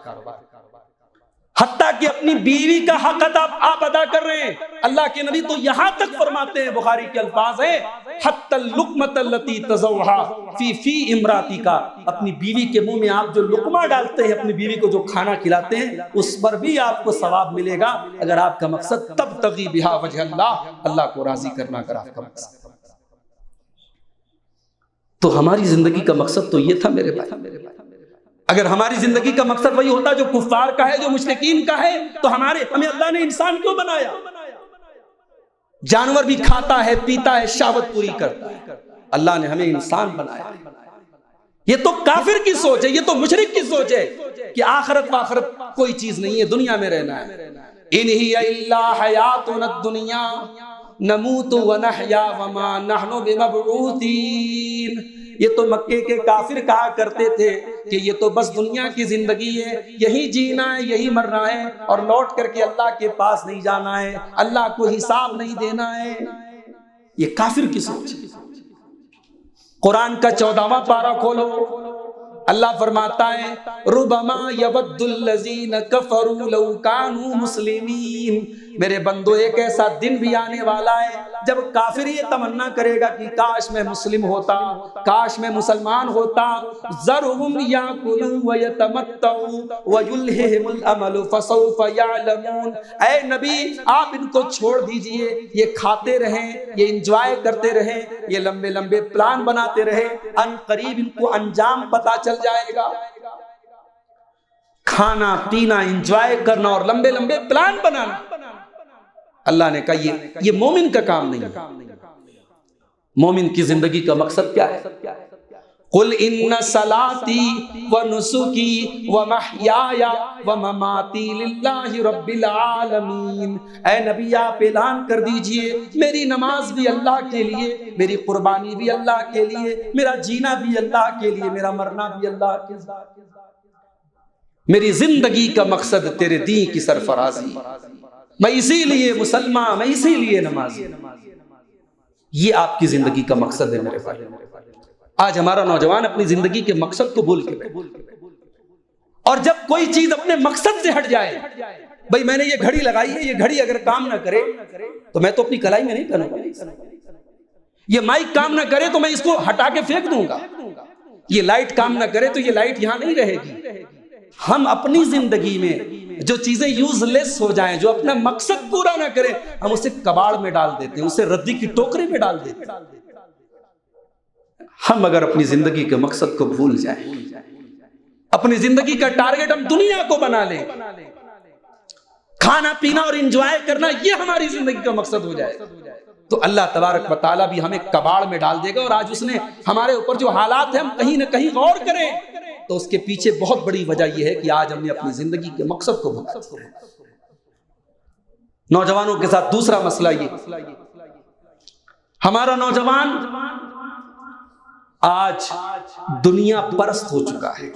حتیٰ کہ اپنی بیوی کا حق آپ ادا کر رہے ہیں. اللہ کے نبی تو یہاں تک فرماتے ہیں، بخاری کے الفاظ ہیں، حتی اللقمۃ التی تضعها فی امراتک. اپنی بیوی کے منہ میں آپ جو لقمہ ڈالتے ہیں، اپنی بیوی کو جو کھانا کھلاتے ہیں، اس پر بھی آپ کو ثواب ملے گا اگر آپ کا مقصد تبتغی بہا وجہ اللہ، اللہ کو راضی کرنا اگر آپ کا مقصد. تو ہماری زندگی کا مقصد تو یہ تھا میرے بھائی. اگر ہماری زندگی کا مقصد وہی ہوتا جو کفار کا ہے، جو مشرکین کا ہے، تو ہمیں اللہ نے انسان کیوں بنایا؟ جانور بھی کھاتا ہے، پیتا ہے، شہوت پوری کرتا ہے، اللہ نے ہمیں انسان بنایا. یہ تو کافر کی سوچ ہے، یہ تو مشرک کی سوچ ہے کہ آخرت وآخرت کوئی چیز نہیں ہے، دنیا میں رہنا ہے. ان ہی الا حیاتنا الدنیا نموت ونحیا وما نحن بمبعوثین. یہ تو مکے کے کافر کہا کرتے تھے کہ یہ تو بس دنیا کی زندگی ہے، یہی جینا ہے، یہی مرنا ہے، اور لوٹ کر کے اللہ کے پاس نہیں جانا ہے، اللہ کو حساب نہیں دینا ہے. یہ کافر کی سوچ. قرآن کا 14واں پارہ کھولو، اللہ فرماتا ہے ربما یود الذین کفروا لو کانوا مسلمین. میرے بندو، ایک ایسا دن بھی آنے والا ہے جب کافر یہ تمنا کرے گا کہ کاش میں مسلم ہوتا، کاش میں مسلمان ہوتا. ذرہم یاکلوا ویتمتعوا ویلہہم الامل فسوف یعلمون. اے نبی، آپ ان کو چھوڑ دیجئے، یہ کھاتے رہیں، یہ انجوائے کرتے رہیں، یہ لمبے لمبے پلان بناتے رہیں، ان قریب ان کو انجام پتا چل جائے گا. کھانا پینا انجوائے کرنا اور لمبے لمبے پلان بنانا، اللہ نے کہا یہ مومن کا کام نہیں ہے۔ مومن کی زندگی کا مقصد کیا ہے؟ قل ان صلاتی ونسکی ومحیای ومماتی للہ رب العالمین، اے نبی آپ اعلان کر دیجئے میری نماز بھی اللہ کے لیے، میری قربانی بھی اللہ کے لیے، میرا جینا بھی اللہ کے لیے، میرا مرنا بھی اللہ کے لیے، میری زندگی کا مقصد تیرے دین کی سرفرازی، میں اسی لیے مسلمان، میں اسی لیے نمازی۔ یہ آپ کی زندگی کا مقصد ہے میرے بھائی۔ آج ہمارا نوجوان اپنی زندگی کے مقصد کو بھول کے بیٹھے، اور جب کوئی چیز اپنے مقصد سے ہٹ جائے، بھئی میں نے یہ گھڑی لگائی ہے، یہ گھڑی اگر کام نہ کرے تو میں تو اپنی کلائی میں نہیں پہنوں گا، یہ مائک کام نہ کرے تو میں اس کو ہٹا کے پھینک دوں گا، یہ لائٹ کام نہ کرے تو یہ لائٹ یہاں نہیں رہے گی۔ ہم اپنی زندگی میں جو چیزیں یوز لیس ہو جائیں، جو اپنا مقصد پورا نہ کریں، ہم اسے کباڑ میں ڈال دیتے ہیں، اسے ردی کی ٹوکری میں ڈال دیتے ہیں۔ ہم اگر اپنی زندگی کے مقصد کو بھول جائیں، اپنی زندگی کا ٹارگٹ ہم دنیا کو بنا لیں، کھانا پینا اور انجوائے کرنا یہ ہماری زندگی کا مقصد ہو جائے، تو اللہ تبارک و تعالیٰ بھی ہمیں کباڑ میں ڈال دے گا۔ اور آج اس نے ہمارے اوپر جو حالات ہیں، ہم کہیں نہ کہیں غور کریں تو اس کے پیچھے بہت بڑی وجہ یہ ہے کہ آج ہم نے اپنی زندگی کے مقصد کو بھولا۔ نوجوانوں کے ساتھ دوسرا مسئلہ یہ، ہمارا نوجوان آج دنیا پرست ہو چکا ہے۔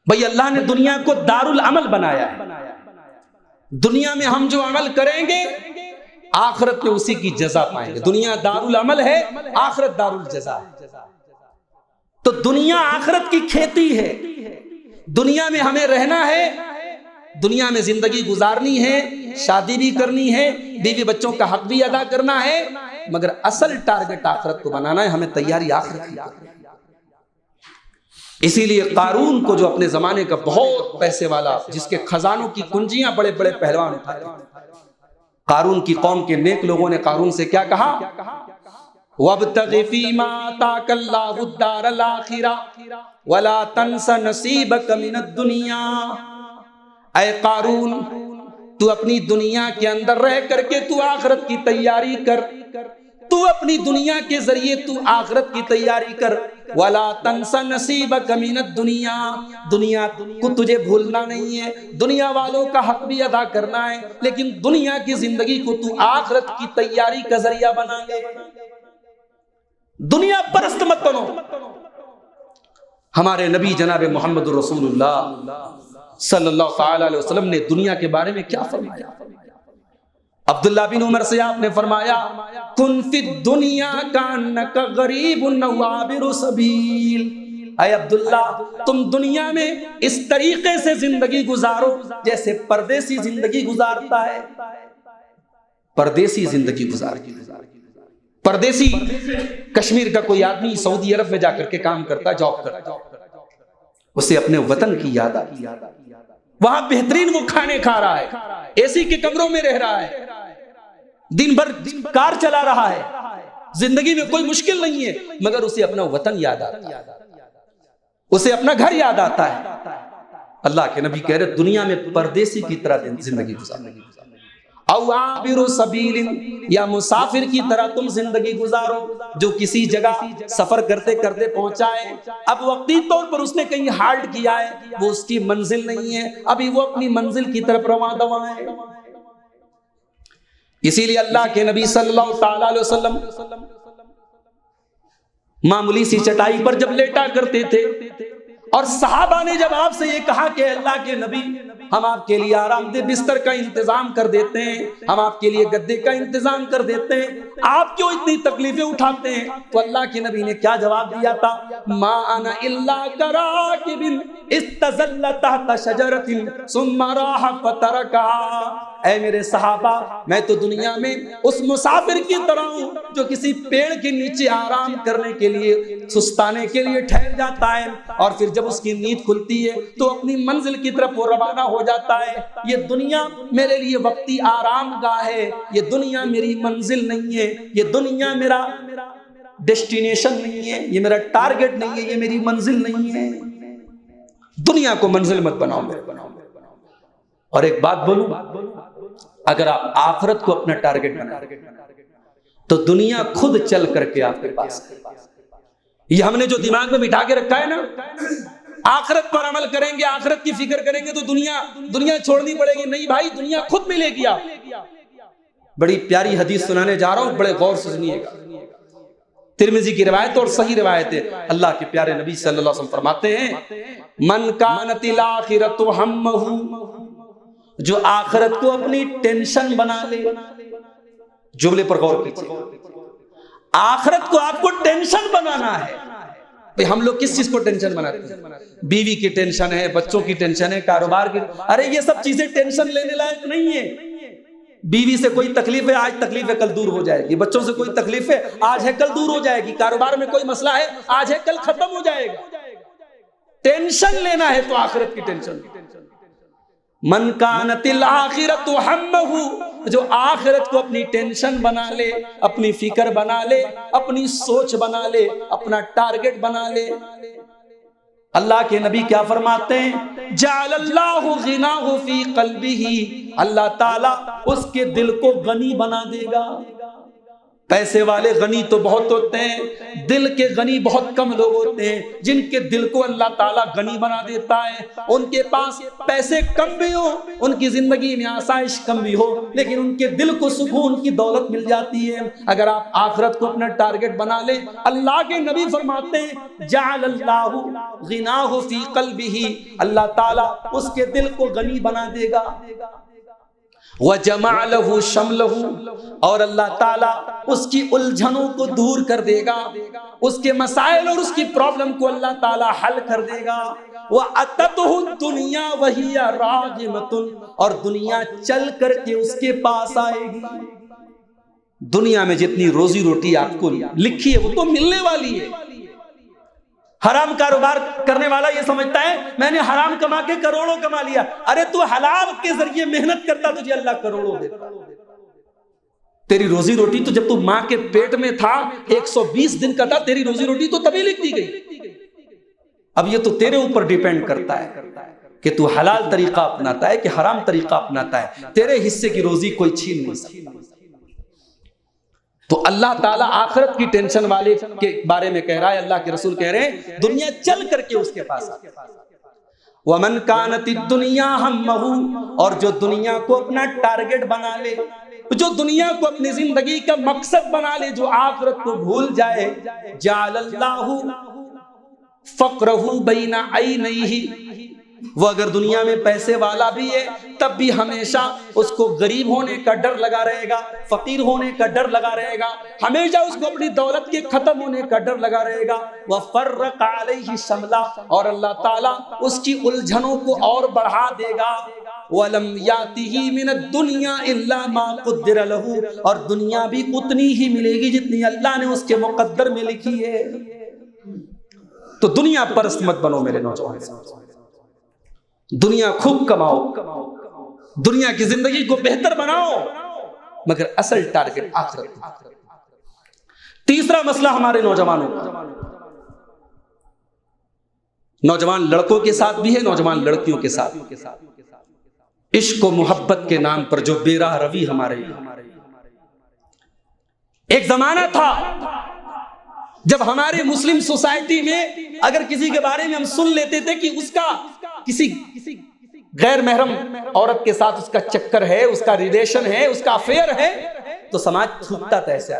بھئی اللہ نے دنیا کو دار العمل بنایا ہے، دنیا میں ہم جو عمل کریں گے آخرت میں اسی کی جزا پائیں گے۔ دنیا دار العمل ہے، آخرت دار الجزا ہے۔ تو دنیا آخرت کی کھیتی ہے، دنیا میں ہمیں رہنا ہے، دنیا میں زندگی گزارنی ہے، شادی بھی کرنی ہے، بیوی بچوں کا حق بھی ادا کرنا ہے، مگر اصل ٹارگٹ آخرت کو بنانا ہے، ہمیں تیاری آخرت کی کرنی ہے۔ اسی لیے قارون کو، جو اپنے زمانے کا بہت پیسے والا، جس کے خزانوں کی کنجیاں بڑے بڑے پہلوان اٹھاتے تھے، قارون کی قوم کے نیک لوگوں نے قارون سے کیا کہا؟ وَابْتَغِ فِي مَا آتَاكَ اللَّهُ الدَّارَ الْآخِرَةَ وَلَا تَنْسَ نَصِيبَكَ مِنَ الدُّنْيَا، اے قارون تو اپنی دنیا کے اندر رہ کر کے تو آخرت کی تیاری کر، تو اپنی دنیا کے ذریعے تو آخرت کی تیاری کر۔ وَلَا تَنْسَ نَصِيبَكَ مِنَ الدُّنْيَا، دنیا کو تجھے بھولنا نہیں ہے، دنیا والوں کا حق بھی ادا کرنا ہے، لیکن دنیا کی زندگی کو تو آخرت کی تیاری کا ذریعہ بنا لے، دنیا پرست مت بنو۔ ہمارے نبی جناب محمد رسول اللہ صلی اللہ تعالی علیہ وسلم نے دنیا کے بارے میں کیا فرمایا؟ عبداللہ بن عمر سے آپ نے فرمایا، کن فی الدنیا کانک غریب و عابر سبیل، اے عبداللہ تم دنیا میں اس طریقے سے زندگی گزارو جیسے پردیسی زندگی گزارتا ہے، پردیسی زندگی گزارتا ہے۔ پردیسی کشمیر کا کوئی آدمی سعودی عرب میں جا کر کے کام کرتا، جاب کرتا، اسے اپنے وطن کی یاد آتی، وہاں بہترین وہ کھانے کھا رہا ہے، اے سی کے کمروں میں رہ رہا ہے، دن بھر کار چلا رہا ہے، زندگی میں کوئی مشکل نہیں ہے، مگر اسے اپنا وطن یاد آتا ہے، اسے اپنا گھر یاد آتا ہے۔ اللہ کے نبی کہہ رہے دنیا میں پردیسی کی طرح زندگی گزارو، او عابر سبیل، یا مسافر کی طرح تم زندگی گزارو جو کسی جگہ سفر کرتے کرتے پہنچا ہے، اب وقتی طور پر اس نے کہیں ہالٹ کیا ہے، وہ اس کی منزل نہیں ہے، ابھی وہ اپنی منزل کی طرف رواں دواں ہے۔ اسی لیے اللہ کے نبی صلی اللہ تعالی علیہ وسلم معمولی سی چٹائی پر جب لیٹا کرتے تھے، اور صحابہ نے جب آپ سے یہ کہا کہ اللہ کے نبی ہم آپ کے لیے آرام دہ بستر کا انتظام کر دیتے ہیں، ہم آپ کے لیے گدے کا انتظام کر دیتے ہیں، آپ کیوں اتنی تکلیفیں اٹھاتے ہیں؟ تو اللہ کے نبی نے کیا جواب دیا تھا؟ ما انا الا کراکب استظل تحت شجرۃ ثم راح فترکها، اے میرے صحابہ میں تو دنیا میں اس مسافر کی طرح ہوں جو کسی پیڑ کے نیچے آرام کرنے کے لیے، سستانے کے لیے ٹھہر جاتا ہے، اور پھر جب اس کی نیند کھلتی ہے تو اپنی منزل کی طرف وہ روانہ ہو جاتا ہے۔ یہ دنیا میرے لیے وقتی آرام گاہ ہے، یہ دنیا میری منزل نہیں ہے، یہ دنیا میرا ڈیسٹینیشن نہیں ہے، یہ میرا ٹارگٹ نہیں ہے، یہ میری منزل نہیں ہے۔ دنیا کو منزل مت بناؤ میرے. اور ایک بات بولوں، اگر آپ آخرت کو اپنا ٹارگٹ بنائیں تو دنیا خود چل کر کے آپ کے پاس. یہ ہم نے جو دماغ میں بٹھا کے رکھا ہے نا، آخرت پر عمل کریں گے، آخرت کی فکر کریں گے تو دنیا چھوڑنی پڑے گی. نہیں بھائی، دنیا خود ملے گی. آپ بڑی پیاری حدیث سنانے جا رہا ہوں، بڑے غور سے سنیے گا. ترمذی کی روایت اور صحیح روایت ہے. اللہ کے پیارے نبی صلی اللہ علیہ وسلم فرماتے ہیں، من کانت الآخرۃ ہمہ، جو آخرت کو اپنی ٹینشن بنا لے. جملے پر غور کیجیے، آخرت کو آپ کو ٹینشن بنانا ہے. ہم لوگ کس چیز کو ٹینشن بناتے ہیں؟ بیوی کی ٹینشن ہے، بچوں کی ٹینشن ہے، کاروبار کی. ارے یہ سب چیزیں ٹینشن لینے لائق نہیں ہے. بیوی سے کوئی تکلیف ہے، آج تکلیف ہے کل دور ہو جائے گی. بچوں سے کوئی تکلیف ہے، آج ہے کل دور ہو جائے گی. کاروبار میں کوئی مسئلہ ہے، آج ہے کل ختم ہو جائے گا. ٹینشن لینا ہے تو آخرت کی ٹینشن. من کانت الآخرۃ ہمہ، جو آخرت کو اپنی ٹینشن بنا لے، اپنی فکر بنا لے، اپنی سوچ بنا لے، اپنا ٹارگٹ بنا لے. اللہ کے نبی کیا فرماتے ہیں؟ جعل اللہ غناہ فی قلبہ، اللہ تعالیٰ اس کے دل کو غنی بنا دے گا. پیسے والے غنی تو بہت ہوتے ہیں، دل کے غنی بہت کم لوگ ہوتے ہیں. جن کے دل کو اللہ تعالیٰ غنی بنا دیتا ہے، ان کے پاس پیسے کم بھی ہو، ان کی زندگی میں آسائش کم بھی ہو، لیکن ان کے دل کو سکون کی دولت مل جاتی ہے. اگر آپ آخرت کو اپنا ٹارگٹ بنا لیں، اللہ کے نبی فرماتے ہیں جعل اللہ غناہ فی قلبہ، اللہ تعالیٰ اس کے دل کو غنی بنا دے گا. وَجَمَعَ لَهُ شَمْلَهُ، اور اللہ تعالیٰ اس کی الجھنوں کو دور کر دے گا، اس کے مسائل اور اس کی پرابلم کو اللہ تعالیٰ حل کر دے گا. وَأَتَتْهُ الدُّنْيَا وَهِيَ رَاغِمَةٌ، اور دنیا چل کر کے اس کے پاس آئے گی. دنیا میں جتنی روزی روٹی آپ کو لکھی ہے وہ تو ملنے والی ہے. حرام کاروبار کرنے والا یہ سمجھتا ہے میں نے حرام کما کے کروڑوں کما لیا. ارے تو حلال کے ذریعے محنت کرتا، تجھے اللہ کروڑوں دیتا. تیری روزی روٹی تو جب تو ماں کے پیٹ میں تھا 120 دن کا تھا، تیری روزی روٹی تو تبھی لکھ دی گئی. اب یہ تو تیرے اوپر ڈیپینڈ کرتا ہے کہ تو حلال طریقہ اپناتا ہے کہ حرام طریقہ اپناتا ہے. تیرے حصے کی روزی کوئی چھین نہیں سکتا. تو اللہ تعالیٰ آخرت کی ٹینشن والے کے بارے میں کہہ رہا ہے، اللہ کے رسول کہہ رہے ہیں دنیا چل کر کے اس کے پاس آ. وَمَنْ كَانَتِ الدُّنْيَا هَمَّهُ، اور جو دنیا کو اپنا ٹارگٹ بنا لے، جو دنیا کو اپنی زندگی کا مقصد بنا لے، جو آخرت کو بھول جائے، جعل اللہ فقرہ بین عینیہ، وہ اگر دنیا میں پیسے والا بھی ہے تب بھی ہمیشہ اس کو غریب ہونے کا ڈر لگا رہے گا، فقیر ہونے کا ڈر لگا رہے گا، ہمیشہ اس کو اپنی دولت کے ختم ہونے کا ڈر لگا رہے گا. وَفَرَّقَ عَلَيْهِ شَمْلَهُ، اور اللہ تعالیٰ اس کی الجھنوں کو اور بڑھا دے گا. وَلَمْ يَأْتِهِ مِنَ الدُّنْيَا إِلَّا مَا قُدِّرَ لَهُ، اور دنیا بھی اتنی ہی ملے گی جتنی اللہ نے اس کے مقدر میں لکھی ہے. تو دنیا پرست مت بنو میرے نوجوان. دنیا خوب کماؤ، دنیا کی زندگی کو بہتر بناؤ، مگر اصل ٹارگٹ آخرت. تیسرا مسئلہ ہمارے نوجوانوں کا، نوجوان لڑکوں کے ساتھ بھی ہے، نوجوان لڑکیوں کے ساتھ. عشق و محبت کے نام پر جو بے راہ روی ہمارے یہاں. ایک زمانہ تھا جب ہمارے مسلم سوسائٹی میں اگر کسی کے بارے میں ہم سن لیتے تھے کہ اس کا کسی غیر محرم عورت کے ساتھ اس کا چکر ہے، اس کا ریلیشن ہے، اس کا افیئر ہے، تو سماج تھوکتا تھا ایسے.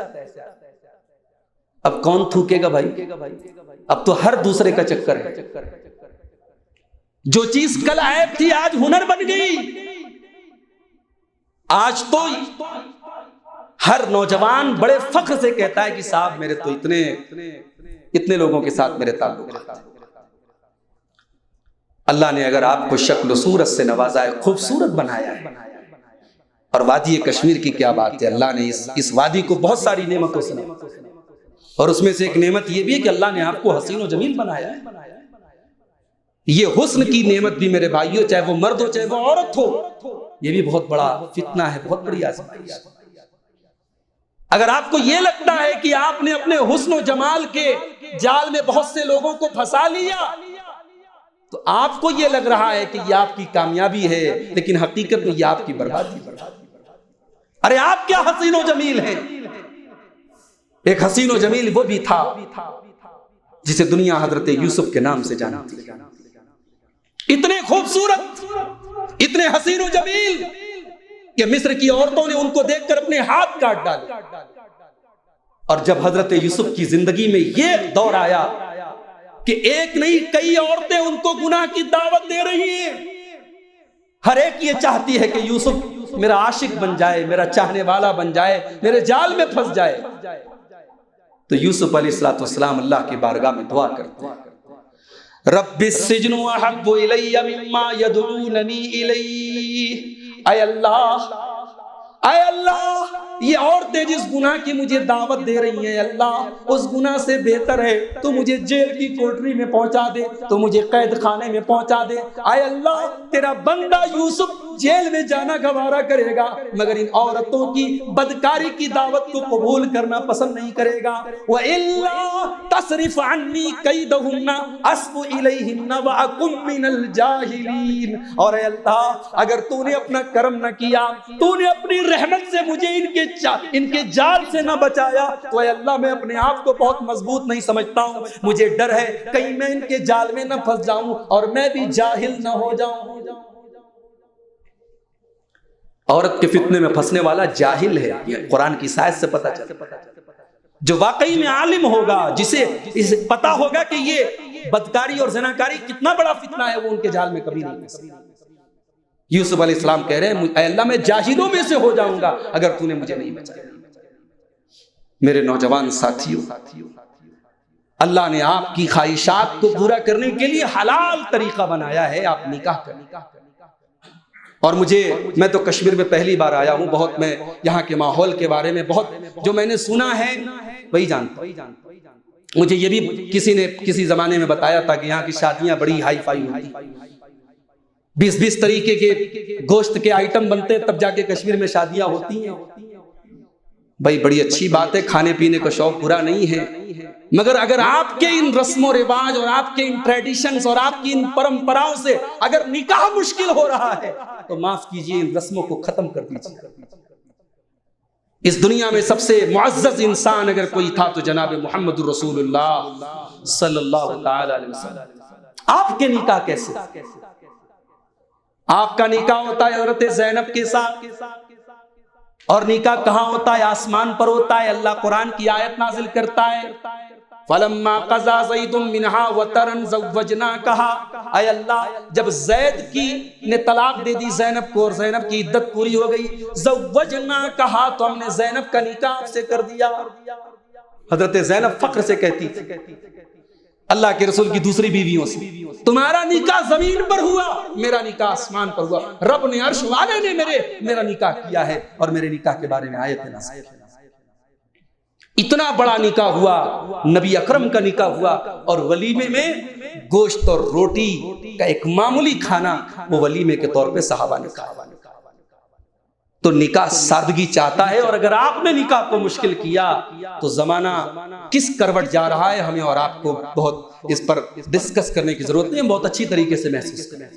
اب کون تھوکے گا بھائی؟ اب تو ہر دوسرے کا چکر ہے. جو چیز کل عیب تھی آج ہنر بن گئی. آج تو ہر نوجوان بڑے فخر سے کہتا ہے کہ صاحب میرے تو اتنے لوگوں کے ساتھ میرے تعلقات. اللہ نے اگر آپ کو شکل و صورت سے نوازا ہے، خوبصورت بنایا ہے. اور وادی کشمیر کی کیا بات ہے، اللہ نے اس وادی کو بہت ساری نعمتوں سے نوازا، اور اس میں سے ایک نعمت یہ بھی ہے کہ اللہ نے آپ کو حسین و جمیل بنایا ہے. یہ حسن کی نعمت بھی میرے بھائیوں، چاہے وہ مرد ہو چاہے وہ عورت ہو، یہ بھی بہت بڑا فتنہ ہے، بہت بڑی آزمائش. اگر آپ کو یہ لگتا ہے کہ آپ نے اپنے حسن و جمال کے جال میں بہت سے لوگوں کو پھنسا لیا تو آپ کو یہ لگ رہا ہے کہ یہ آپ کی کامیابی ہے، لیکن حقیقت میں یہ آپ کی بربادی ہے۔ ارے آپ کیا حسین و جمیل ہیں۔ ایک حسین و جمیل وہ بھی تھا جسے دنیا حضرت یوسف کے نام سے جانتی ہے۔ اتنے خوبصورت، اتنے حسین و جمیل کہ مصر کی عورتوں نے ان کو دیکھ کر اپنے ہاتھ کاٹ ڈالے۔ اور جب حضرت یوسف کی زندگی میں یہ دور آیا کہ ایک نہیں کئی عورتیں ان کو گناہ کی دعوت دے رہی ہیں، ہر ایک یہ چاہتی ہے کہ یوسف میرا عاشق بن جائے، میرا چاہنے والا بن جائے، میرے جال میں پھنس جائے۔ تو یوسف علیہ السلام اللہ کی بارگاہ میں دعا کرتے ہیں، رب السجن احب الی مما یدعوننی الیہ۔ اے اللہ، اے اللہ، یہ عورتیں جس گناہ کی مجھے دعوت دے رہی ہیں، اللہ اس گناہ سے بہتر ہے تو مجھے جیل کی کوٹری میں پہنچا دے، تو مجھے قید خانے میں پہنچا دے۔ اے اللہ، تیرا بندہ یوسف جیل میں جانا گوارا کرے گا، مگر ان عورتوں کی بدکاری کی دعوت کو قبول کرنا پسند نہیں کرے گا۔ وَإِلَّا تَصْرِفْ عَنِّي كَيْدَهُنَّ أَصْبُ إِلَيْهِنَّ وَأَكُن مِّنَ الْجَاهِلِينَ۔ اور اے اللہ، اگر تو نے اپنا کرم نہ کیا، تو نے اپنی رحمت سے مجھے ان کے جال سے نہ بچایا، تو اے اللہ میں اپنے آپ کو بہت مضبوط نہیں سمجھتا ہوں، مجھے ڈر ہے کہیں میں ان کے جال میں نہ پھنس جاؤں اور میں بھی جاہل نہ ہو جاؤں۔ عورت کے فتنے میں پھنسنے والا جاہل ہے، یہ قرآن کی سائز سے پتہ چلتا ہے۔ جو واقعی میں عالم ہوگا، جسے پتا ہوگا کہ یہ بدکاری اور زناکاری کتنا بڑا فتنہ ہے، وہ ان کے جال میں کبھی نہیں پھنسے۔ یوسف علیہ السلام کہہ رہے ہیں، اے اللہ میں جاہلوں میں سے ہو جاؤں گا اگر تو نے مجھے نہیں بچایا۔ میرے نوجوان ساتھیوں، اللہ نے آپ کی خواہشات کو پورا کرنے کے لیے حلال طریقہ بنایا ہے، آپ نکاح کریں۔ اور میں تو کشمیر میں پہلی بار آیا ہوں، بہت میں یہاں کے ماحول کے بارے میں بہت جو میں نے سنا ہے وہی جانتا ہوں۔ مجھے یہ بھی کسی نے کسی زمانے میں بتایا تھا کہ یہاں کی شادیاں بڑی ہائی فائی ہوتی، 20 طریقے کے گوشت کے آئٹم بنتے تب جا کے کشمیر میں شادیاں ہوتی ہیں۔ بھائی بڑی اچھی بات ہے، کھانے پینے کا شوق برا نہیں ہے، مگر اگر آپ کے ان رسم و رواج اور آپ کے ان ٹریڈیشنز اور آپ کی ان پرمپراؤں سے اگر نکاح مشکل ہو رہا ہے تو معاف کیجئے، ان رسموں کو ختم کر دیجئے۔ اس دنیا میں سب سے معزز انسان اگر کوئی تھا تو جناب محمد رسول اللہ صلی اللہ تعالی علیہ وسلم۔ آپ کے نکاح کیسے؟ آپ کا نکاح ہوتا ہے حضرت زینب کے ساتھ، اور نکاح کہاں ہوتا ہے؟ آسمان پر ہوتا ہے۔ اللہ قرآن کی آیت نازل کرتا ہے، فَلَمَّا قَضَى زَيْدٌ مِّنْهَا وَطَرًا زَوَّجْنَاكَهَا۔ اے اللہ، جب زید نے طلاق دے دی زینب کو اور زینب کی عدت پوری ہو گئی، زَوَّجْنَاكَهَا، تو ہم نے زینب کا نکاح آپ سے کر دیا۔ حضرت زینب فخر سے کہتی تھی اللہ کے رسول کی دوسری بیویوں سے، تمہارا نکاح زمین پر ہوا، میرا نکاح آسمان پر ہوا، رب نے عرش والے نے میرا نکاح کیا ہے اور میرے نکاح کے بارے میں آیت نازل کی۔ اتنا بڑا نکاح ہوا، نبی اکرم کا نکاح ہوا، اور ولیمے میں گوشت اور روٹی کا ایک معمولی کھانا وہ ولیمے کے طور پہ صحابہ نے کھایا۔ تو نکاح سادگی چاہتا ہے، اور اگر آپ نے نکاح کو مشکل کیا تو زمانہ کس کروٹ جا رہا ہے ہمیں اور آپ کو بہت اس پر ڈسکس کرنے کی ضرورت نہیں، بہت اچھی طریقے سے محسوس کریں۔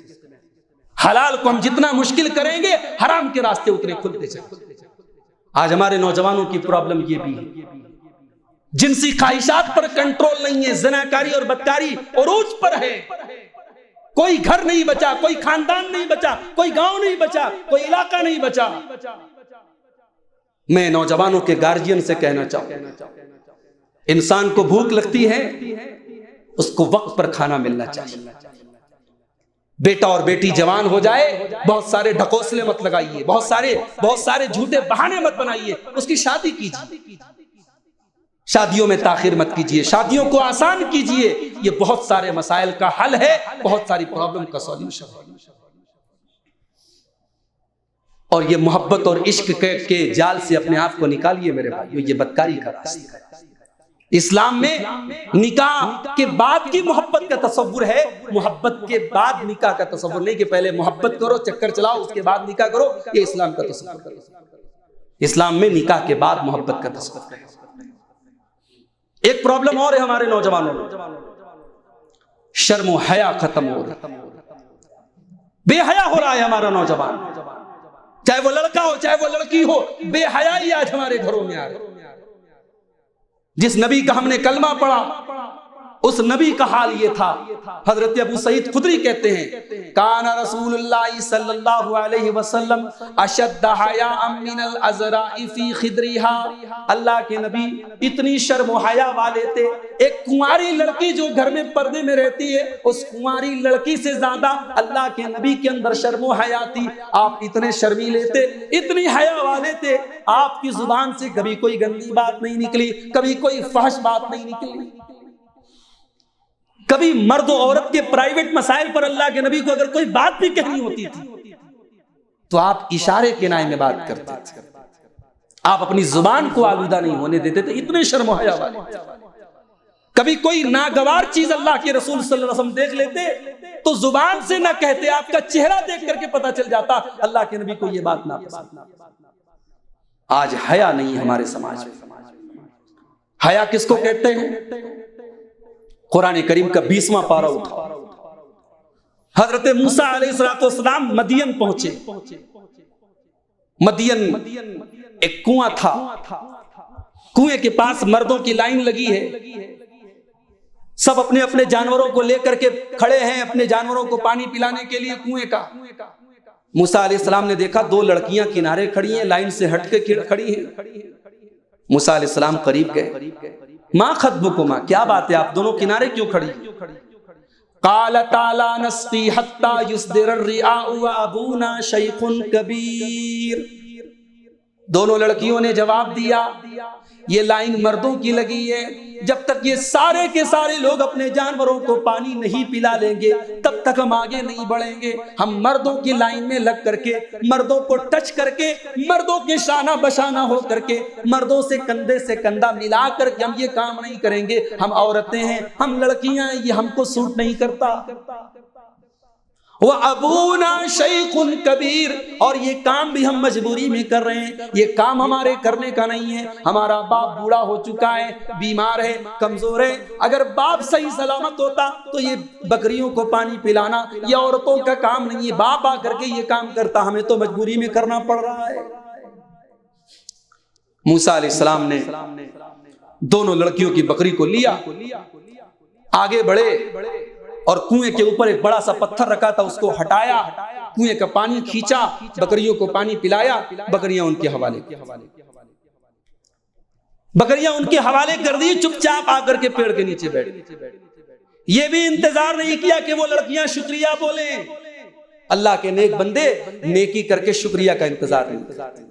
حلال کو ہم جتنا مشکل کریں گے حرام کے راستے اتنے کھلتے چلیں۔ آج ہمارے نوجوانوں کی پرابلم یہ بھی ہے، جنسی خواہشات پر کنٹرول نہیں ہے، زناکاری اور بدکاری عروج پر ہے۔ کوئی گھر نہیں بچا، کوئی خاندان نہیں بچا، کوئی گاؤں نہیں بچا، کوئی علاقہ نہیں بچا۔ میں نوجوانوں کے گارجین سے کہنا چاہوں، انسان کو بھوک لگتی ہے، اس کو وقت پر کھانا ملنا چاہیے۔ بیٹا اور بیٹی جوان ہو جائے، بہت سارے ڈھکوسلے مت لگائیے، بہت سارے جھوٹے بہانے مت بنائیے، اس کی شادی کیجیے۔ شادیوں میں تاخیر مت کیجیے، شادیوں کو آسان کیجیے، یہ بہت سارے مسائل کا حل ہے، بہت ساری پرابلم کا سولوشن ہے۔ اور یہ محبت اور عشق کے جال سے اپنے آپ کو نکالیے میرے بھائیو، یہ بدکاری کا راستہ ہے۔ اسلام میں نکاح کے بعد کی محبت کا تصور ہے، محبت کے بعد نکاح کا تصور نہیں کہ پہلے محبت کرو، چکر چلاؤ، اس کے بعد نکاح کرو، یہ اسلام کا تصور ہے۔ اسلام میں نکاح کے بعد محبت کا تصور ہے۔ ایک پرابلم اور ہے ہمارے نوجوانوں میں، شرم و حیا ختم ہو رہا ہے، بے حیا ہو رہا ہے ہمارا نوجوان، چاہے وہ لڑکا ہو چاہے وہ لڑکی ہو، بے حیائی آج ہمارے گھروں میں آ رہی ہے۔ جس نبی کا ہم نے کلمہ پڑھا اس نبی کا حال یہ تھا۔ حضرت ابو سعید خدری کہتے ہیں کان رسول اللہ صلی اللہ علیہ وسلم اشد حیاء من العذراء فی خدریہا، اللہ کے نبی اتنی شرم و حیا والے تھے، ایک کنواری لڑکی جو گھر میں پردے میں رہتی ہے اس کنواری لڑکی سے زیادہ اللہ کے نبی کے اندر شرم و حیا تھی۔ آپ اتنے شرمیلے تھے، اتنی حیا والے تھے، آپ کی زبان سے کبھی کوئی گندی بات نہیں نکلی، کبھی کوئی فحش بات نہیں نکلی، کبھی مرد و عورت کے پرائیویٹ مسائل پر اللہ کے نبی کو اگر کوئی بات بھی کہنی ہوتی تھی تو آپ اشارے کے نائے میں بات کرتے تھے، آپ اپنی زبان کو آلودہ نہیں ہونے دیتے تھے، اتنے شرم و حیا والے۔ کبھی کوئی ناگوار چیز اللہ کے رسول صلی اللہ علیہ وسلم دیکھ لیتے تو زبان سے نہ کہتے، آپ کا چہرہ دیکھ کر کے پتہ چل جاتا اللہ کے نبی کو یہ بات نہ پسند۔ آج حیا نہیں ہمارے سماج میں۔ حیا کس کو کہتے ہیں؟ قرآن کریم کا 20واں پارہ اٹھا، حضرت موسیٰ علیہ السلام مدین پہنچے۔ مدین ایک کنواں تھا، کنویں کے پاس مردوں کی لائن لگی ہے، سب اپنے اپنے جانوروں کو لے کر کے کھڑے ہیں اپنے جانوروں کو پانی پلانے کے لیے کنویں کا۔ موسیٰ علیہ السلام نے دیکھا دو لڑکیاں کنارے کھڑی ہیں، لائن سے ہٹ کے کھڑی ہیں۔ موسیٰ علیہ السلام قریب گئے، ما خطبکما، کیا بات ہے آپ دونوں کنارے کیوں کھڑی؟ قالتا لا نسقی حتی یصدر الرعاء وابونا شیخ کبیر۔ دونوں لڑکیوں نے جواب دیا یہ لائن مردوں کی لگی ہے، جب تک یہ سارے کے سارے لوگ اپنے جانوروں کو پانی نہیں پلا لیں گے تب تک ہم آگے نہیں بڑھیں گے۔ ہم مردوں کی لائن میں لگ کر کے، مردوں کو ٹچ کر کے، مردوں کے شانہ بشانہ ہو کر کے، مردوں سے کندھے سے کندھا ملا کر کے ہم یہ کام نہیں کریں گے۔ ہم عورتیں ہیں، ہم لڑکیاں ہیں، یہ ہم کو سوٹ نہیں کرتا۔ وَأَبُونَا شَيْخٌ کبیر، اور یہ کام بھی ہم مجبوری میں کر رہے ہیں، یہ کام ہمارے کرنے کا نہیں ہے۔ ہمارا باپ بوڑھا ہو چکا ہے، بیمار ہے، کمزور ہے، اگر باپ صحیح سلامت ہوتا تو یہ بکریوں کو پانی پلانا یہ عورتوں کا کام نہیں ہے، باپ آ کر کے یہ کام کرتا، ہمیں تو مجبوری میں کرنا پڑ رہا ہے۔ موسیٰ علیہ السلام نے دونوں لڑکیوں کی بکری کو لیا، آگے بڑھے اور کنویں کے اوپر ایک بڑا سا پتھر رکھا تھا اس کو ہٹایا، کنویں کا پانی کھینچا، بکریوں کو پانی پلایا، بکریاں ان کے حوالے کر دی، چپ چاپ آ کر کے پیڑ کے نیچے بیٹھ گئی۔ یہ بھی انتظار نہیں کیا کہ وہ لڑکیاں شکریہ بولیں۔ اللہ کے نیک بندے نیکی کر کے شکریہ کا انتظار نہیں کرتے۔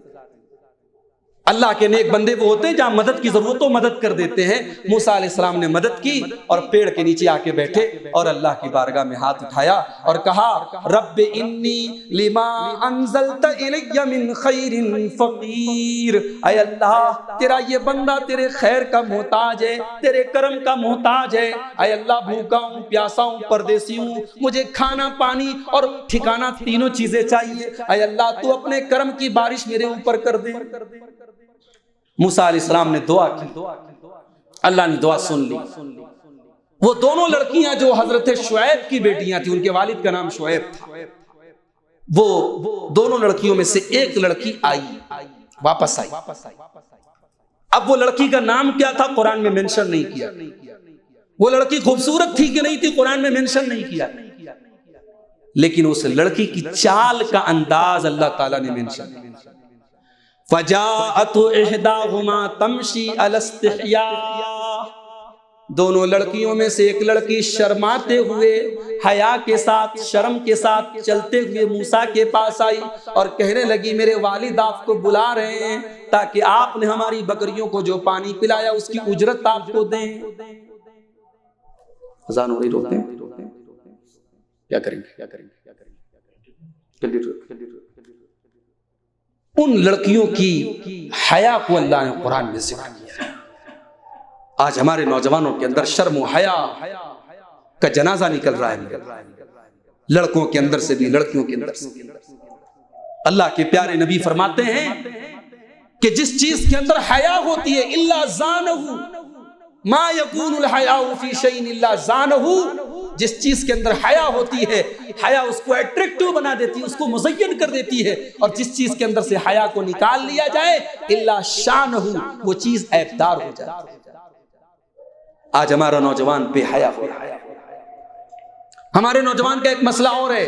اللہ کے نیک بندے وہ ہوتے ہیں جہاں مدد کی ضرورت ہو مدد کر دیتے ہیں۔ موسیٰ علیہ السلام نے مدد کی اور پیڑ کے نیچے آ کے بیٹھے اور اللہ کی بارگاہ میں ہاتھ اٹھایا اور کہا رب انی لما انزلت الی من خیر فقیر، اے اللہ تیرا یہ بندہ تیرے خیر کا محتاج ہے، تیرے کرم کا محتاج ہے۔ اے اللہ بھوکا ہوں، پیاسا ہوں، پردیسی ہوں، مجھے کھانا پانی اور ٹھکانہ تینوں چیزیں چاہیے۔ اے اللہ تو اپنے کرم کی بارش میرے اوپر کر دے۔ موسیٰ علیہ السلام نے دعا کی، اللہ نے دعا سن لی۔ وہ دونوں لڑکیاں جو حضرت شعیب کی بیٹیاں تھیں، ان کے والد کا نام شعیب تھا، وہ دونوں لڑکیوں میں سے ایک لڑکی واپس آئی۔ اب وہ لڑکی کا نام کیا تھا قرآن میں مینشن نہیں کیا، وہ لڑکی خوبصورت تھی کہ نہیں تھی قرآن میں مینشن نہیں کیا، لیکن اس لڑکی کی چال کا انداز اللہ تعالیٰ نے مینشن کیا۔ فَجَاءَتْ إِحْدَاهُمَا تَمْشِي عَلَى اسْتِحْيَاءٍ، دونوں لڑکیوں میں سے ایک لڑکی شرماتے ہوئے، حیا کے ساتھ، شرم کے ساتھ چلتے ہوئے موسیٰ کے پاس آئی اور کہنے لگی میرے والد آپ کو بلا رہے ہیں تاکہ آپ نے ہماری بکریوں کو جو پانی پلایا اس کی اجرت آپ کو دیں۔ اذان ہو رہی، روکتے ہیں، کیا کریں گے؟ ان لڑکیوں کی حیا کو اللہ نے قرآن میں ذکر کیا ہے۔ آج ہمارے نوجوانوں کے اندر شرم و حیا کا جنازہ نکل رہا ہے، لڑکوں کے اندر سے بھی لڑکیوں کے اندر سے۔ اللہ کے پیارے نبی فرماتے ہیں کہ جس چیز کے اندر حیا ہوتی ہے الا زانہ ما یکون الحیاء فی شیء الا زانہ جس چیز کے اندر حیا ہوتی ہے، حیا اس کو اٹریکٹیو بنا دیتی ہے، اس کو مزین کر دیتی ہے، اور جس چیز کے اندر سے حیا کو نکال لیا جائے الا شانہ، وہ چیز عیبدار ہو جاتی ہے۔ آج ہمارا نوجوان بے حیا ہو رہا ہے۔ ہمارے نوجوان کا ایک مسئلہ اور ہے،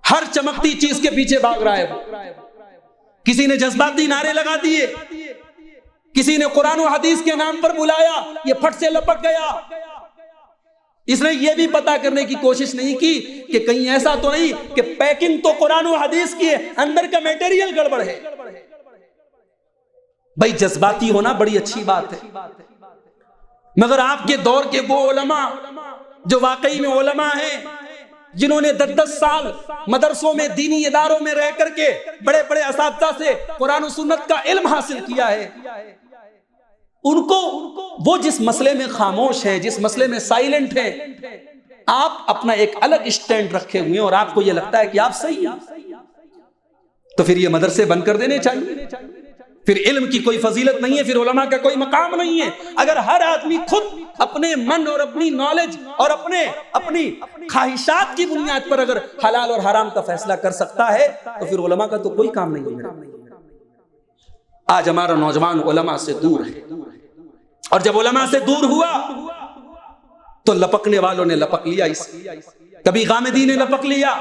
ہر چمکتی چیز کے پیچھے بھاگ رہا ہے۔ کسی نے جذباتی نعرے لگا دیے، کسی نے قرآن و حدیث کے نام پر بلایا، یہ پھٹ سے لپک گیا۔ اس نے یہ بھی پتا کرنے کی کوشش نہیں کی کہ کہیں ایسا تو نہیں کہ پیکنگ تو قرآن و حدیث کی ہے، اندر کا میٹیریل گڑبڑ ہے۔ بھائی جذباتی ہونا بڑی اچھی بات ہے، مگر آپ کے دور کے وہ علماء جو واقعی میں علماء ہیں، جنہوں نے 10 سال مدرسوں میں دینی اداروں میں رہ کر کے بڑے بڑے اساتذہ سے قرآن و سنت کا علم حاصل کیا ہے، ان کو وہ جس مسئلے میں خاموش ہے، جس مسئلے میں سائلنٹ ہے، آپ اپنا ایک الگ اسٹینڈ رکھے ہوئے ہیں اور آپ کو یہ لگتا ہے کہ آپ صحیح ہیں، تو پھر یہ مدرسے بند کر دینے چاہیے۔ پھر علم کی کوئی فضیلت نہیں ہے، پھر علماء کا کوئی مقام نہیں ہے۔ اگر ہر آدمی خود اپنے من اور اپنی نالج اور اپنی خواہشات کی بنیاد پر اگر حلال اور حرام کا فیصلہ کر سکتا ہے تو پھر علماء کا تو کوئی کام نہیں ہے۔ آج ہمارا نوجوان علماء سے دور ہے، اور جب علماء سے دور ہوا تو لپکنے والوں نے لپک لیا، کبھی غامدی نے لپک لیا،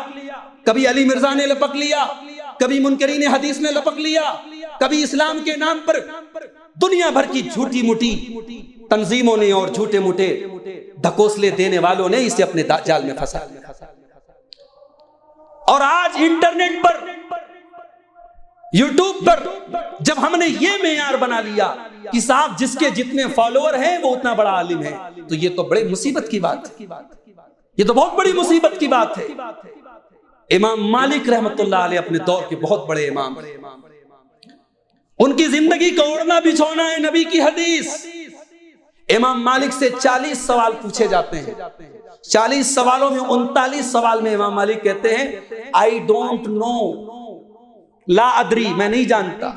کبھی علی مرزا نے لپک لیا، کبھی منکرین حدیث نے لپک لیا، کبھی اسلام کے نام پر دنیا بھر کی جھوٹی موٹی تنظیموں نے اور جھوٹے موٹے دھکوسلے دینے والوں نے اسے اپنے جال میں پھنسا لیا۔ اور آج انٹرنیٹ پر، یوٹیوب پر جب ہم نے یہ معیار بنا لیا کہ صاحب جس کے جتنے فالوور ہیں وہ اتنا بڑا عالم ہے، تو یہ تو بڑے مصیبت کی بات ہے، یہ تو بہت بڑی مصیبت کی بات ہے۔ امام مالک رحمت اللہ علیہ اپنے دور کے بہت بڑے امام ہیں، ان کی زندگی کا اوڑھنا بچھونا ہے نبی کی حدیث۔ امام مالک سے 40 سوال پوچھے جاتے ہیں، 40 سوالوں میں 39 سوال میں امام مالک کہتے ہیں I don't know، لا ادری، میں نہیں جانتا۔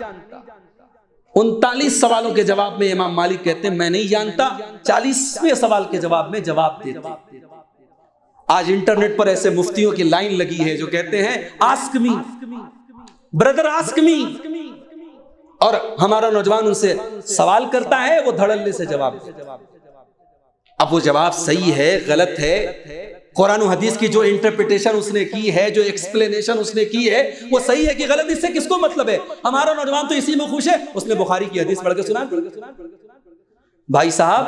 39 سوالوں کے جواب میں امام مالک کہتے ہیں میں نہیں جانتا، 40ویں سوال کے جواب میں جواب دیتے۔ آج انٹرنیٹ پر ایسے مفتیوں کی لائن لگی ہے جو کہتے ہیں ask me brother, ask me, اور ہمارا نوجوان ان سے سوال کرتا ہے، وہ دھڑلے سے جواب دیتا۔ اب وہ جواب صحیح ہے غلط ہے، قرآن و حدیث کی جو انٹرپریٹیشن اس نے کی ہے، جو ایکسپلینیشن اس نے کی ہے، وہ صحیح ہے کہ غلط، اس سے کس کو مطلب ہے؟ ہمارا نوجوان تو اسی میں خوش ہے، اس نے بخاری کی حدیث پڑھ کے سنا۔ بھائی صاحب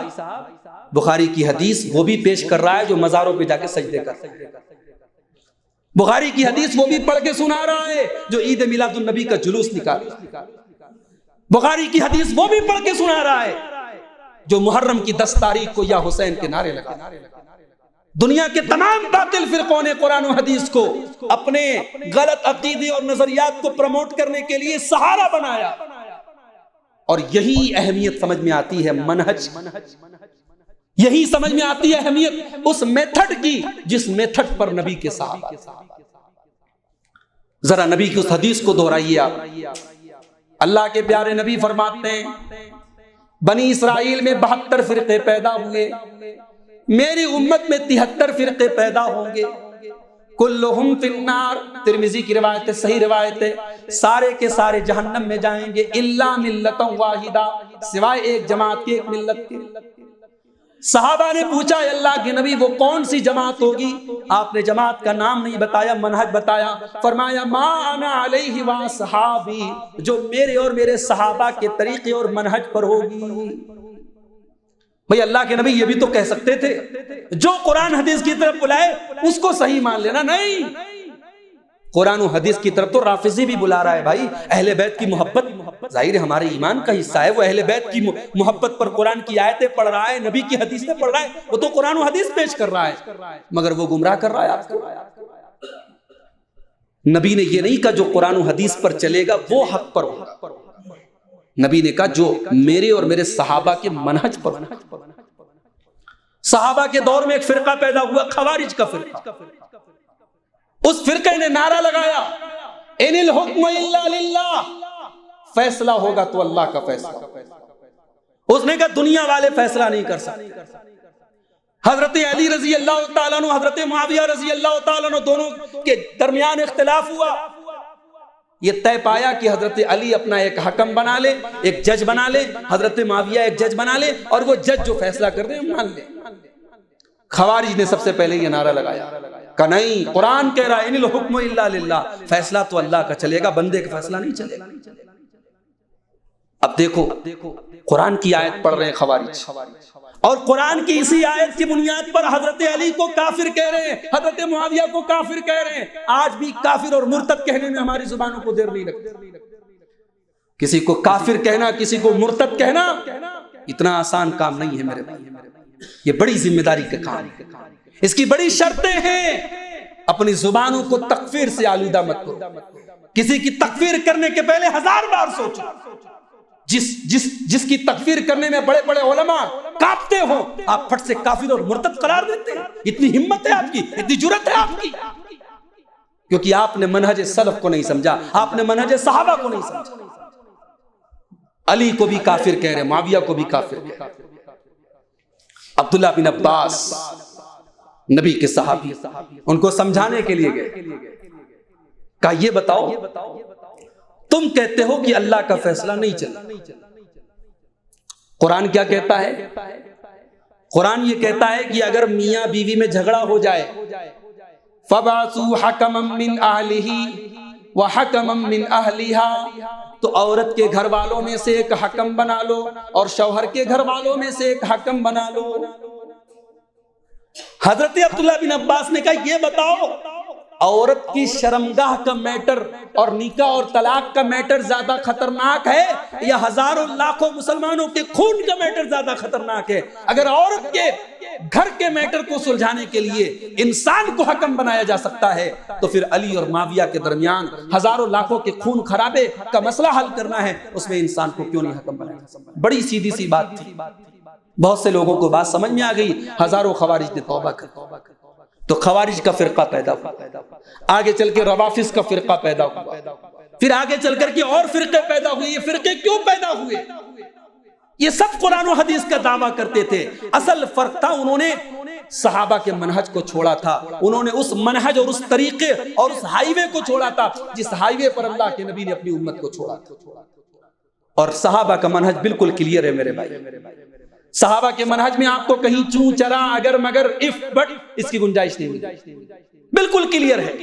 بخاری کی حدیث وہ بھی پیش کر رہا ہے جو مزاروں پہ جا کے سجدے کرتا ہے، بخاری کی حدیث وہ بھی پڑھ کے سنا رہا ہے جو عید میلاد النبی کا جلوس نکالتا ہے، بخاری کی حدیث وہ بھی پڑھ کے سنا رہا ہے جو محرم کی 10 تاریخ کو یا حسین کے نعرے لگا۔ دنیا کے تمام باطل فرقوں نے قرآن و حدیث کو اپنے غلط عقیدے اور نظریات کو پروموٹ کرنے کے لیے سہارا بنایا، اور یہی اہمیت سمجھ میں آتی ہے منہج، یہی سمجھ میں آتی ہے اہمیت اس میتھڈ کی جس میتھڈ پر نبی کے صحابہ۔ ذرا نبی کی اس حدیث کو دہرائیے آپ۔ اللہ کے پیارے نبی فرماتے ہیں بنی اسرائیل میں 72 فرقے پیدا ہوئے، میری امت میں 73 فرقے پیدا ہوں گے، کلہم فی النار، ترمذی کی روایت ہے، صحیح روایت ہے، سارے کے سارے جہنم میں جائیں گے، الا ملۃ واحدہ، سوائے ایک جماعت کے، ایک ملت کے۔ صحابہ نے پوچھا اے اللہ کے نبی وہ کون سی جماعت ہوگی؟ آپ نے جماعت کا نام نہیں بتایا، منہج بتایا، فرمایا ما انا علیہ واصحابی، جو میرے اور میرے صحابہ کے طریقے اور منہج پر ہوگی۔ بھئی اللہ کے نبی یہ بھی تو کہہ سکتے تھے جو قرآن حدیث کی طرف بلائے اس کو صحیح مان لینا، نہیں، قرآن و حدیث کی طرف تو رافضی بھی بلا رہا ہے۔ بھائی اہل بیت کی محبت ظاہر ہمارے ایمان کا حصہ ہے، وہ اہل بیت کی محبت پر قرآن کی آیتیں پڑھ رہا ہے، نبی کی حدیثیں پڑھ رہا ہے، وہ تو قرآن و حدیث پیش کر رہا ہے، مگر وہ گمراہ کر رہا ہے آپ کو۔ نبی نے یہ نہیں کہا جو قرآن و حدیث پر چلے گا وہ حق پر ہوگا، نبی نے کہا جو میرے اور میرے صحابہ کے منہج پر ہوگا۔ صحابہ کے دور میں ایک فرقہ پیدا ہوا، خوارج کا فرقہ، اس فرقے نے نعرہ لگایا ان الحکم الا للہ، فیصلہ ہوگا تو اللہ کا فیصلہ۔ اس نے کہا دنیا والے فیصلہ نہیں کر سکتے، حضرت علی رضی اللہ تعالیٰ عنہ حضرت معاویہ رضی اللہ تعالیٰ عنہ دونوں کے درمیان اختلاف ہوا. یہ طے پایا کہ حضرت علی اپنا ایک حکم بنا لے, ایک جج بنا لے, حضرت معاویہ ایک جج بنا لے, اور وہ جج جو فیصلہ کر دے مان لے. خوارج نے سب سے پہلے یہ نعرہ لگایا کہ نہیں, قرآن کہہ رہا ہے ان الحکم الا للہ, فیصلہ تو اللہ کا چلے گا, بندے کا فیصلہ نہیں چلے گا. اب دیکھو قرآن کی آیت پڑھ رہے ہیں خوارج, اور قرآن کی اسی آیت کی بنیاد پر حضرت علی کو کافر کہہ رہے ہیں, حضرت معاویہ کو کافر کہہ رہے ہیں. آج بھی کافر اور مرتد کہنے میں ہماری زبانوں کو دیر نہیں لگتی. کسی کو کافر کہنا, کسی کو مرتد کہنا اتنا آسان کام نہیں ہے میرے بھائی. یہ بڑی ذمہ داری کا کام ہے, اس کی بڑی شرطیں ہیں. اپنی زبانوں کو تکفیر سے آلودہ مت کرو. کسی کی تکفیر کرنے کے پہلے 1000 بار سوچو. جس کی تکفیر کرنے میں بڑے بڑے علماء کانپتے ہو, آپ پھٹ سے کافر اور مرتد قرار دیتے ہیں. اتنی ہمت ہے آپ کی, اتنی جرأت ہے آپ کی, کیونکہ آپ نے منہج سلف کو نہیں سمجھا, آپ نے منہج صحابہ کو نہیں سمجھا. علی کو بھی کافر کہہ رہے, معاویہ کو بھی کافر کہہ رہے. عبداللہ بن عباس نبی کے صحابی, ان کو سمجھانے کے لیے گئے, کہا یہ بتاؤ تم کہتے ہو کہ اللہ کا فیصلہ نہیں چلا, قرآن کیا کہتا ہے؟ قرآن یہ کہتا ہے کہ اگر میاں بیوی میں جھگڑا ہو جائے فَبَعْثُوا حَكَمًا مِّنْ أَهْلِهِ وَحَكَمًا مِّنْ أَهْلِهَا, تو عورت کے گھر والوں میں سے ایک حکم بنا لو اور شوہر کے گھر والوں میں سے ایک حکم بنا لو. حضرت عبداللہ بن عباس نے کہا یہ بتاؤ, عورت کی شرمگاہ کا میٹر اور نکاح اور طلاق کا میٹر زیادہ خطرناک ہے یا ہزاروں لاکھوں مسلمانوں کے خون کا میٹر زیادہ خطرناک ہے؟ اگر عورت کے گھر کے میٹر کو سلجھانے کے لیے انسان کو حکم بنایا جا سکتا ہے تو پھر علی اور معاویہ کے درمیان ہزاروں لاکھوں کے خون خرابے کا مسئلہ حل کرنا ہے, اس میں انسان کو کیوں نہیں حکم بنایا جا سکتا؟ بڑی سیدھی سی بات تھی. بہت سے لوگوں کو بات سمجھ میں آ گئی, ہزاروں خوارج نے توبہ کر, تو خوارج کا فرقہ پیدا ہوا, آگے چل کے روافض کا فرقہ پیدا ہوا, پھر آگے چل کر کے اور فرقے پیدا ہوئے. یہ فرقے کیوں پیدا ہوئے؟ یہ سب قرآن و حدیث کا دعویٰ کرتے تھے. اصل فرق تھا انہوں نے صحابہ کے منہج کو چھوڑا تھا, انہوں نے اس منہج اور اس طریقے اور اس ہائی وے کو چھوڑا تھا جس ہائی وے پر اللہ کے نبی نے اپنی امت کو چھوڑا تھا. اور صحابہ کا منہج بالکل کلیئر ہے میرے بھائی. صحابہ کے منہج میں آپ کو کہیں چوں چرا اگر مگر اف بٹ اس کی گنجائش نہیں ملتی, بالکل کلیئر ہے.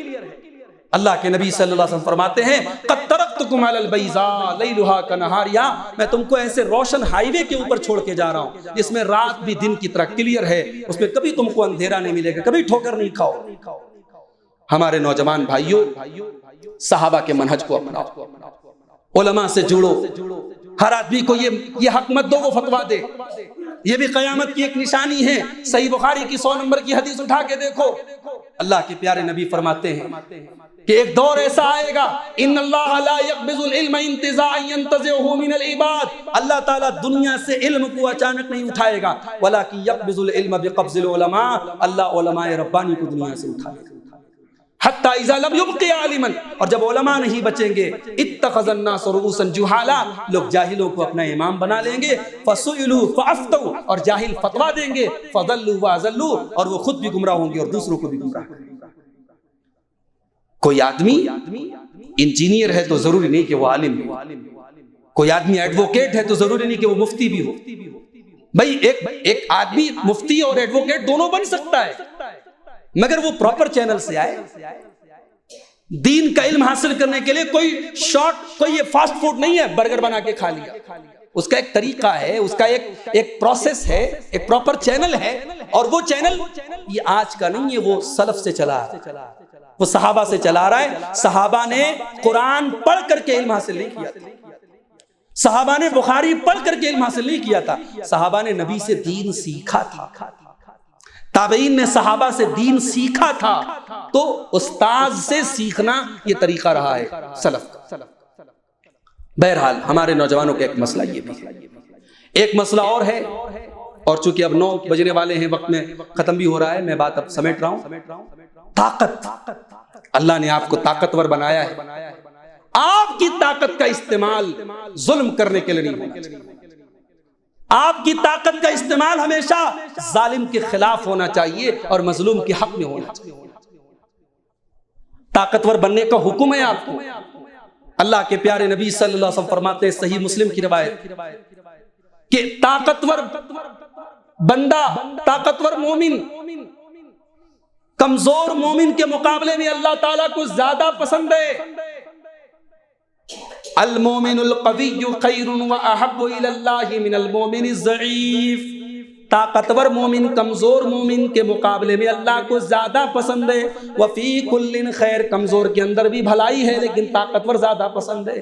اللہ کے نبی صلی اللہ علیہ وسلم فرماتے ہیں قد ترکتکم علی البیضاء لیلھا کنہارھا, میں تم کو ایسے روشن ہائی وے کے اوپر چھوڑ کے جا رہا ہوں جس میں رات بھی دن کی طرح کلیئر ہے, اس میں کبھی تم کو اندھیرا نہیں ملے گا, کبھی ٹھوکر نہیں کھاؤ. ہمارے نوجوان بھائیوں, صحابہ کے منہج کو اپناؤ, علماء سے جڑو. ہر آدمی کو یہ حق مت دو وہ فتویٰ دے, یہ بھی قیامت کی ایک نشانی ہے. صحیح بخاری کی 100 نمبر کی حدیث اٹھا کے دیکھو, اللہ کے پیارے نبی فرماتے ہیں کہ ایک دور ایسا آئے گا ان اللہ لا يقبض العلم انتزاعا ينتزعه من العباد, اللہ تعالیٰ دنیا سے علم کو اچانک نہیں اٹھائے گا, ولكن يقبض العلم بقبض العلماء, اللہ علماء ربانی کو دنیا سے اٹھائے گا. حتی اذا لم يبق عالما, اور جب علماء نہیں بچیں گے اتخذ الناس رؤوسا جہالا, لوگ جاہلوں کو اپنا امام بنا لیں گے, فسئلوا فافتوا, اور جاہل فتویٰ دیں گے, فضلوا واضلوا, اور وہ خود بھی گمراہ ہوں گے اور دوسروں کو بھی گمراہ کریں گے. کوئی آدمی انجینئر ہے تو ضروری نہیں کہ وہ عالم ہو, کوئی آدمی ایڈوکیٹ ہے تو ضروری نہیں کہ وہ مفتی بھی ہو. بھائی ایک آدمی مفتی اور ایڈوکیٹ دونوں بن سکتا ہے, مگر وہ پراپر چینل سے آئے. دین کا علم حاصل کرنے کے لیے کوئی یہ فاسٹ فوڈ نہیں ہے برگر بنا کے کھا لیا, اس کا ایک طریقہ ہے, اس کا ایک پروسیس ہے, ایک پراپر چینل ہے, اور وہ چینل یہ آج کا نہیں ہے, وہ سلف سے چلا ہے, وہ صحابہ سے چلا رہا ہے. صحابہ نے قرآن پڑھ کر کے علم حاصل نہیں کیا تھا, صحابہ نے بخاری پڑھ کر کے علم حاصل نہیں کیا تھا, صحابہ نے نبی سے دین سیکھا تھا, تابعین نے صحابہ سے دین سیکھا تھا. تو استاذ سے سیکھنا یہ طریقہ رہا ہے سلف کا. بہرحال ہمارے نوجوانوں کا ایک مسئلہ یہ بھی, ایک مسئلہ اور ہے, اور چونکہ اب 9 بجنے والے ہیں, وقت میں ختم بھی ہو رہا ہے, میں بات اب سمیٹ رہا ہوں. طاقت, اللہ نے آپ کو طاقتور بنایا ہے, آپ کی طاقت کا استعمال ظلم کرنے کے لیے نہیں ہونا چاہیے. آپ کی طاقت کا استعمال ہمیشہ ظالم کے خلاف ہونا چاہیے اور مظلوم کے حق میں ہونا چاہیے۔ طاقتور بننے کا حکم ہے آپ کو۔ اللہ کے پیارے نبی صلی اللہ علیہ وسلم فرماتے ہیں، صحیح مسلم کی روایت، کہ طاقتور بندہ، طاقتور مومن کمزور مومن کے مقابلے میں اللہ تعالیٰ کو زیادہ پسند ہے۔ المومن القوی خیر واحب الی اللہ من المومن الضعیف۔ طاقتور مومن کمزور مومن کے مقابلے میں اللہ کو زیادہ پسند ہے۔ وفی کل خیر، کمزور کے اندر بھی بھلائی ہے لیکن طاقتور زیادہ پسند ہے۔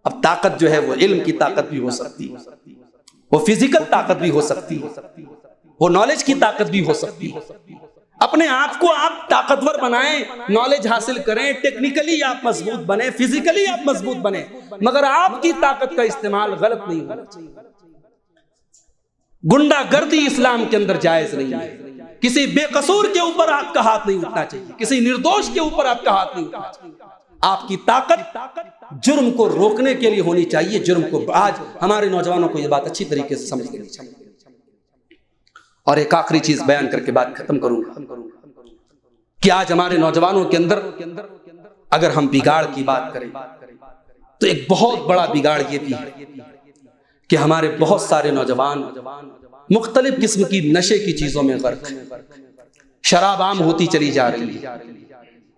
اب طاقت جو ہے وہ علم کی طاقت بھی ہو سکتی ہے، وہ فزیکل طاقت بھی ہو سکتی ہے، وہ نالج کی طاقت بھی ہو سکتی ہے۔ اپنے آپ کو آپ طاقتور بنائیں، نالج حاصل کریں، ٹیکنیکلی آپ مضبوط بنیں، فزیکلی آپ مضبوط بنیں، مگر آپ کی طاقت کا استعمال غلط نہیں ہونا چاہیے۔ گنڈا گردی اسلام کے اندر جائز نہیں ہے۔ کسی بے قصور کے اوپر آپ کا ہاتھ نہیں اٹھنا چاہیے، کسی نردوش کے اوپر آپ کا ہاتھ نہیں اٹھنا چاہیے۔ آپ کی طاقت جرم کو روکنے کے لیے ہونی چاہیے، جرم کو۔ آج ہمارے نوجوانوں کو یہ بات اچھی طریقے سے سمجھ لینی چاہیے۔ اور ایک آخری چیز بیان کر کے بات ختم کروں گا کہ آج ہمارے نوجوانوں کے اندر اگر ہم بگاڑ کی بات کریں تو ایک بہت بڑا بگاڑ یہ بھی ہے کہ ہمارے بہت سارے نوجوان مختلف قسم کی نشے کی چیزوں میں غرق ہیں۔ شراب عام ہوتی چلی جا رہی ہے،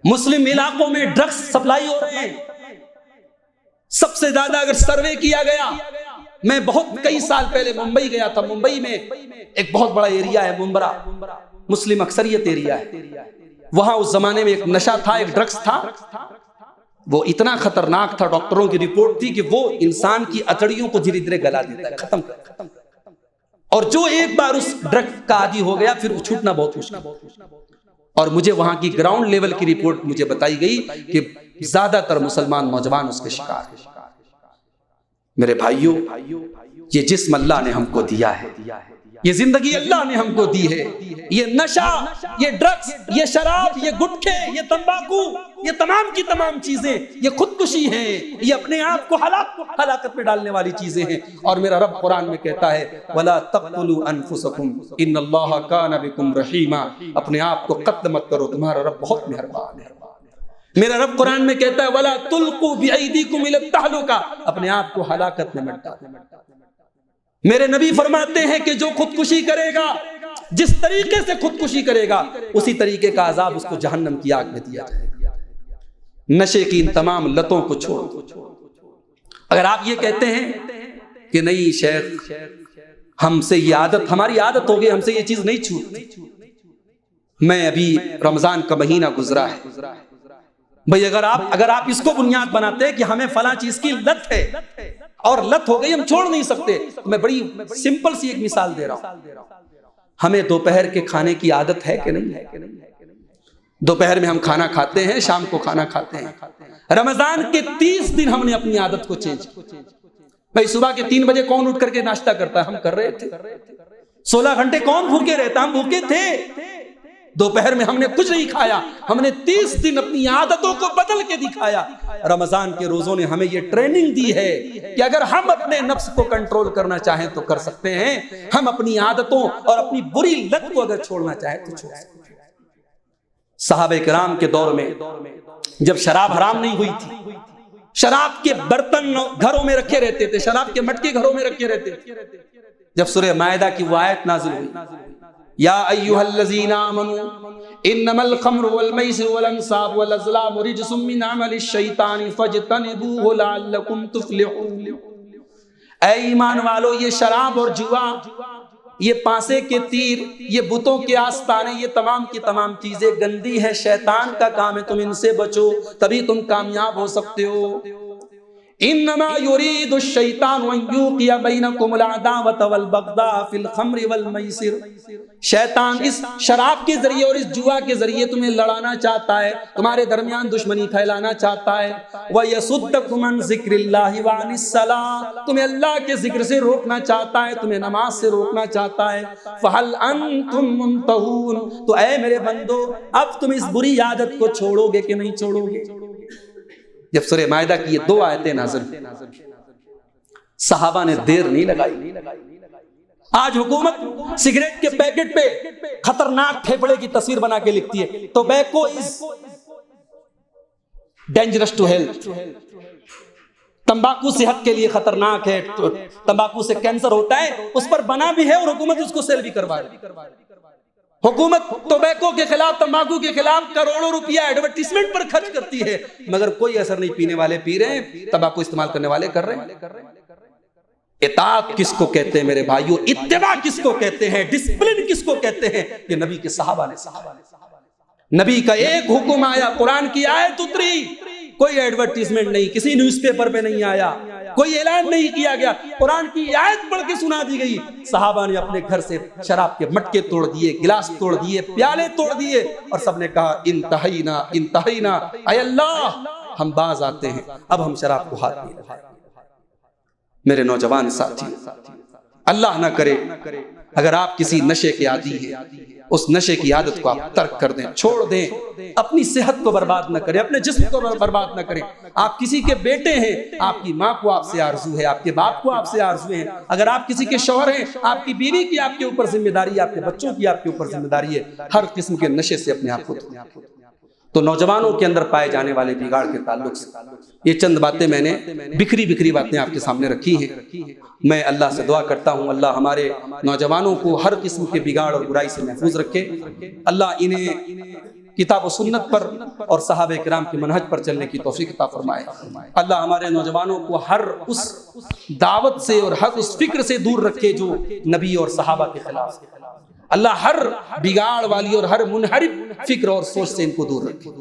مسلم علاقوں میں ڈرگس سپلائی ہو رہے ہیں۔ سب سے زیادہ اگر سروے کیا گیا، میں بہت کئی سال پہلے ممبئی گیا تھا، ممبئی میں ایک بہت بڑا ایریا ہے ممبرا، مسلم اکثریت ایریا ہے۔ وہاں اس زمانے میں ایک نشہ تھا، ایک ڈرگس تھا، وہ اتنا خطرناک تھا، ڈاکٹروں کی رپورٹ تھی کہ وہ انسان کی اتڑیوں کو دھیرے دھیرے گلا دیتا ہے، ختم کر۔ اور جو ایک بار اس ڈرگ کا عادی ہو گیا پھر چھوٹنا بہت مشکل۔ اور مجھے وہاں کی گراؤنڈ لیول کی رپورٹ مجھے بتائی گئی کہ زیادہ تر مسلمان نوجوان اس کے شکار ہیں۔ میرے بھائیوں، یہ جسم اللہ نے ہم کو دیا ہے، یہ زندگی اللہ نے ہم کو دی ہے، یہ نشہ، یہ ڈرگس، یہ شراب، یہ گٹکے، یہ تمباکو، یہ تمام کی تمام چیزیں یہ خودکشی ہیں، یہ اپنے آپ کو ہلاکت میں ڈالنے والی چیزیں ہیں۔ اور میرا رب قرآن میں کہتا ہے وَلَا تَقْتُلُوا أَنفُسَكُمْ إِنَّ اللَّهَ كَانَ بِكُمْ رَحِيمًا۔ اپنے آپ کو قتل مت کرو، تمہارا رب بہت مہربان ہے۔ میرا رب قرآن میں کہتا ہے وَلَا تُلْقُوا بِأَيْدِيكُمْ إِلَى التَّهْلُكَةِ، اپنے آپ کو ہلاکت میں مت ڈالو۔ میرے نبی فرماتے ہیں کہ جو خودکشی کرے گا، جس طریقے سے خودکشی کرے گا، اسی طریقے کا عذاب اس کو جہنم کی آگ میں دیا جائے گا۔ نشے کی ان تمام لتوں کو چھوڑو۔ اگر آپ یہ کہتے ہیں کہ نہیں شیخ ہم سے یہ عادت، ہماری عادت ہو گئی، ہم سے یہ چیز نہیں چھوٹتی، میں ابھی رمضان کا مہینہ گزرا ہے بھئی، اگر آپ اس کو بنیاد بناتے ہیں کہ ہمیں فلاں چیز کی لت ہے اور لت ہو گئی ہم چھوڑ نہیں سکتے، میں بڑی سمپل سی ایک مثال دے رہا ہوں۔ ہمیں دوپہر کے کھانے کی عادت ہے کہ نہیں ہے؟ دوپہر میں ہم کھانا کھاتے ہیں، شام کو کھانا کھاتے ہیں۔ رمضان کے 30 دن ہم نے اپنی عادت کو چینج کیا۔ بھئی صبح کے 3 بجے کون اٹھ کر کے ناشتہ کرتا ہے؟ ہم کر رہے تھے۔ 16 گھنٹے کون بھوکے رہتا؟ ہم بھوکے تھے۔ دوپہر میں ہم نے کچھ نہیں کھایا، ہم نے 30 دن اپنی عادتوں کو بدل کے دکھایا۔ رمضان کے روزوں نے ہمیں یہ ٹریننگ دی ہے کہ اگر ہم اپنے نفس کو کنٹرول کرنا چاہیں تو کر سکتے ہیں، ہم اپنی عادتوں اور اپنی بری لت کو اگر چھوڑنا چاہیں تو چھوڑ سکتے ہیں۔ صحابہ کرام کے دور میں جب شراب حرام نہیں ہوئی تھی، شراب کے برتن گھروں میں رکھے رہتے تھے، شراب کے مٹکے گھروں میں رکھے رہتے تھے۔ جب سورہ مائدہ کی وہ آیت نازل ہوئی، یا ایھا الذین آمنوا انما الخمر والمیسر والانصاب والازلام رجس من عمل الشیطان فاجتنبوہ لعلکم تفلحون۔ اے ایمان والو، یہ شراب اور جوا، یہ پانسے کے تیر، یہ بتوں کے آستانے، یہ تمام کی تمام چیزیں گندی ہیں، شیطان کا کام ہے، تم ان سے بچو تبھی تم کامیاب ہو سکتے ہو۔ انما یرید الشیطان ان یوقع بینکم العداوۃ والبغضاء فی الخمر والمیسر۔ شیطان اس شراب کے ذریعے اور اس جوا کے ذریعے تمہیں لڑانا چاہتا ہے، تمہارے درمیان دشمنی پھیلانا چاہتا ہے۔ وَيَصُدَّكُمْ عَنْ ذِكْرِ اللَّهِ وَعَنِ الصَّلَاةِ، تمہیں اللہ کے ذکر سے روکنا چاہتا ہے، تمہیں نماز سے روکنا چاہتا ہے۔ فَهَلْ أَنْتُمْ مُنْتَهُونَ، تو اے میرے بندو اب تم اس بری عادت کو چھوڑو گے کہ نہیں چھوڑو گے؟ جب سورہ مائدہ کی یہ 2 آیتیں نازل، صحابہ نے دیر نہیں لگائی. آج حکومت سگریٹ کے پیکٹ پہ خطرناک پھیپھڑے کی تصویر بنا کے لکھتی ہے tobacco is dangerous to health. تمباکو صحت کے لیے خطرناک ہے, تمباکو سے کینسر ہوتا ہے, اس پر بنا بھی ہے اور حکومت اس کو سیل بھی کروا رہی ہے. حکومت ٹوبیکو کے خلاف, تمباکو کے خلاف کروڑوں روپیہ ایڈورٹیزمنٹ پر خرچ کرتی ہے, مگر کوئی اثر نہیں. پینے والے پی رہے ہیں, تمباکو استعمال کرنے والے کر رہے ہیں. اطاعت کس کو کہتے ہیں میرے بھائیوں؟ اتباع کس کو کہتے ہیں؟ ڈسپلن کس کو کہتے ہیں؟ یہ نبی کے صحابہ نے. نبی کا ایک حکم آیا, قرآن کی آیت اتری, کوئی ایڈورٹیزمنٹ نہیں, کسی نیوز پیپر پہ نہیں آیا, کوئی اعلان نہیں کیا گیا, قرآن کی آیت پڑھ کے سنا دی گئی. صحابہ نے اپنے گھر سے شراب کے مٹکے توڑ دیے, گلاس توڑ دیے, پیالے توڑ دیے, اور سب نے کہا انتہینا انتہینا, اے اللہ ہم باز آتے ہیں, اب ہم شراب کو ہاتھ نہیں لگائیں. میرے نوجوان ساتھی, اللہ نہ کرے اگر آپ کسی نشے کے عادی ہیں, اس نشے کی عادت کو آپ ترک کر دیں, چھوڑ دیں. اپنی صحت کو برباد نہ کریں, اپنے جسم کو برباد نہ کریں. آپ کسی کے بیٹے ہیں, آپ کی ماں کو آپ سے آرزو ہے, آپ کے باپ کو آپ سے آرزو ہے. اگر آپ کسی کے شوہر ہیں, آپ کی بیوی کی آپ کے اوپر ذمہ داری ہے, آپ کے بچوں کی آپ کے اوپر ذمہ داری ہے. ہر قسم کے نشے سے اپنے آپ کو. تو نوجوانوں کے اندر پائے جانے والے بگاڑ کے تعلق سے یہ چند باتیں میں نے بکھری باتیں آپ کے سامنے رکھی ہیں. میں اللہ سے دعا کرتا ہوں اللہ ہمارے نوجوانوں کو ہر قسم کے بگاڑ اور برائی سے محفوظ رکھے. اللہ انہیں کتاب و سنت پر اور صحابہ کرام کے منہج پر چلنے کی توفیق عطا فرمائے. اللہ ہمارے نوجوانوں کو ہر اس دعوت سے اور ہر اس فکر سے دور رکھے جو نبی اور صحابہ کے خلاف. اللہ ہر بگاڑ والی اور ہر منحرف فکر اور سوچ سے ان کو دور رکھے.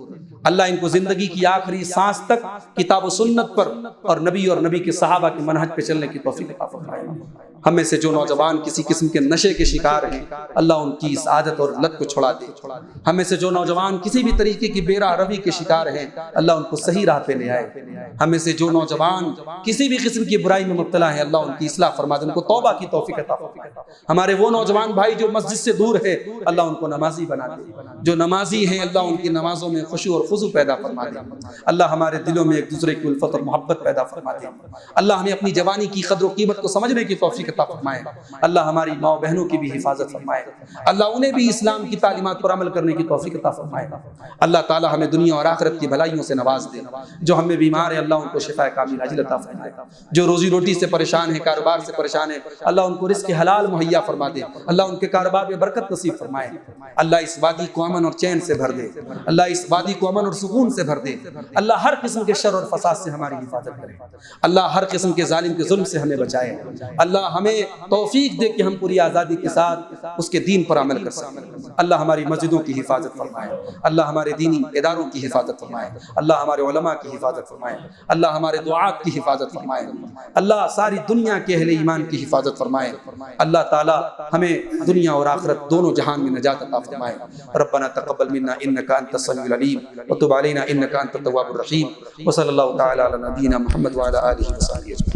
اللہ ان کو زندگی کی آخری سانس تک کتاب و سنت پر اور نبی کے صحابہ کے منہج پہ چلنے کی توفیق عطا فرمائے. ہم میں سے جو نوجوان کسی قسم کے نشے کے شکار ہیں, اللہ ان کی اس عادت اور لت کو چھڑا دے. ہم میں سے جو نوجوان کسی بھی طریقے کی بے راہ روی کے شکار ہیں, اللہ ان کو صحیح راہ پہ لے آئے. ہم میں سے جو نوجوان کسی بھی قسم کی برائی میں مبتلا ہیں, اللہ ان کی اصلاح فرما دے, ان کو توبہ کی توفیق عطا فرمائے. ہمارے وہ نوجوان بھائی جو مسجد سے دور ہے, اللہ ان کو نمازی بنا دے. جو نمازی ہیں, اللہ ان کی نمازوں میں خشوع اور خضوع پیدا فرما دے. اللہ ہمارے دلوں میں ایک دوسرے کی الفت اور محبت پیدا فرما دے. اللہ ہمیں اپنی جوانی کی قدر و قیمت کو سمجھنے کی توفیق عطا فرمائے. اللہ ہماری ماں بہنوں کی بھی حفاظت فرمائے. اللہ انہیں بھی اسلام کی تعلیمات پر عمل کرنے کی توفیق عطا فرمائے. اللہ تعالی ہمیں دنیا اور آخرت کی بھلائیوں سے نواز دے. جو ہمیں بیمار ہیں, اللہ ان کو شفا کامل عاجل عطا فرمائے. جو روزی روٹی سے پریشان ہیں, کاروبار سے پریشان ہیں, اللہ ان کو رزق حلال مہیا فرما دے. اللہ ان کے کاروبار میں برکت نصیب فرمائے. اللہ اس وادی کو امن اور چین سے بھر دے. اللہ اس وادی کو امن اور سکون سے بھر دے. اللہ ہر قسم کے شر اور فساد سے ہماری حفاظت کرے. اللہ ہر قسم کے ظالم کے ظلم سے ہمیں بچائے. اللہ ہمیں توفیق دے کہ ہم پوری آزادی کے ساتھ اس کے دین پر عمل کر سکیں. اللہ ہماری مسجدوں کی حفاظت فرمائے. اللہ ہمارے دینی اداروں کی حفاظت فرمائے. اللہ ہمارے علماء کی حفاظت فرمائے. اللہ ہمارے دعات کی حفاظت فرمائے. اللہ ساری دنیا کے اہل ایمان کی حفاظت فرمائے. اللہ تعالی ہمیں دنیا اور آخرت دونوں جہان میں نجات عطا فرمائے. ربنا تقبل منا انك انت السميع العليم وتب علينا انك انت التواب الرحيم. وصلى الله تعالى على نبينا محمد وعلى اله وصحبه اجمعين.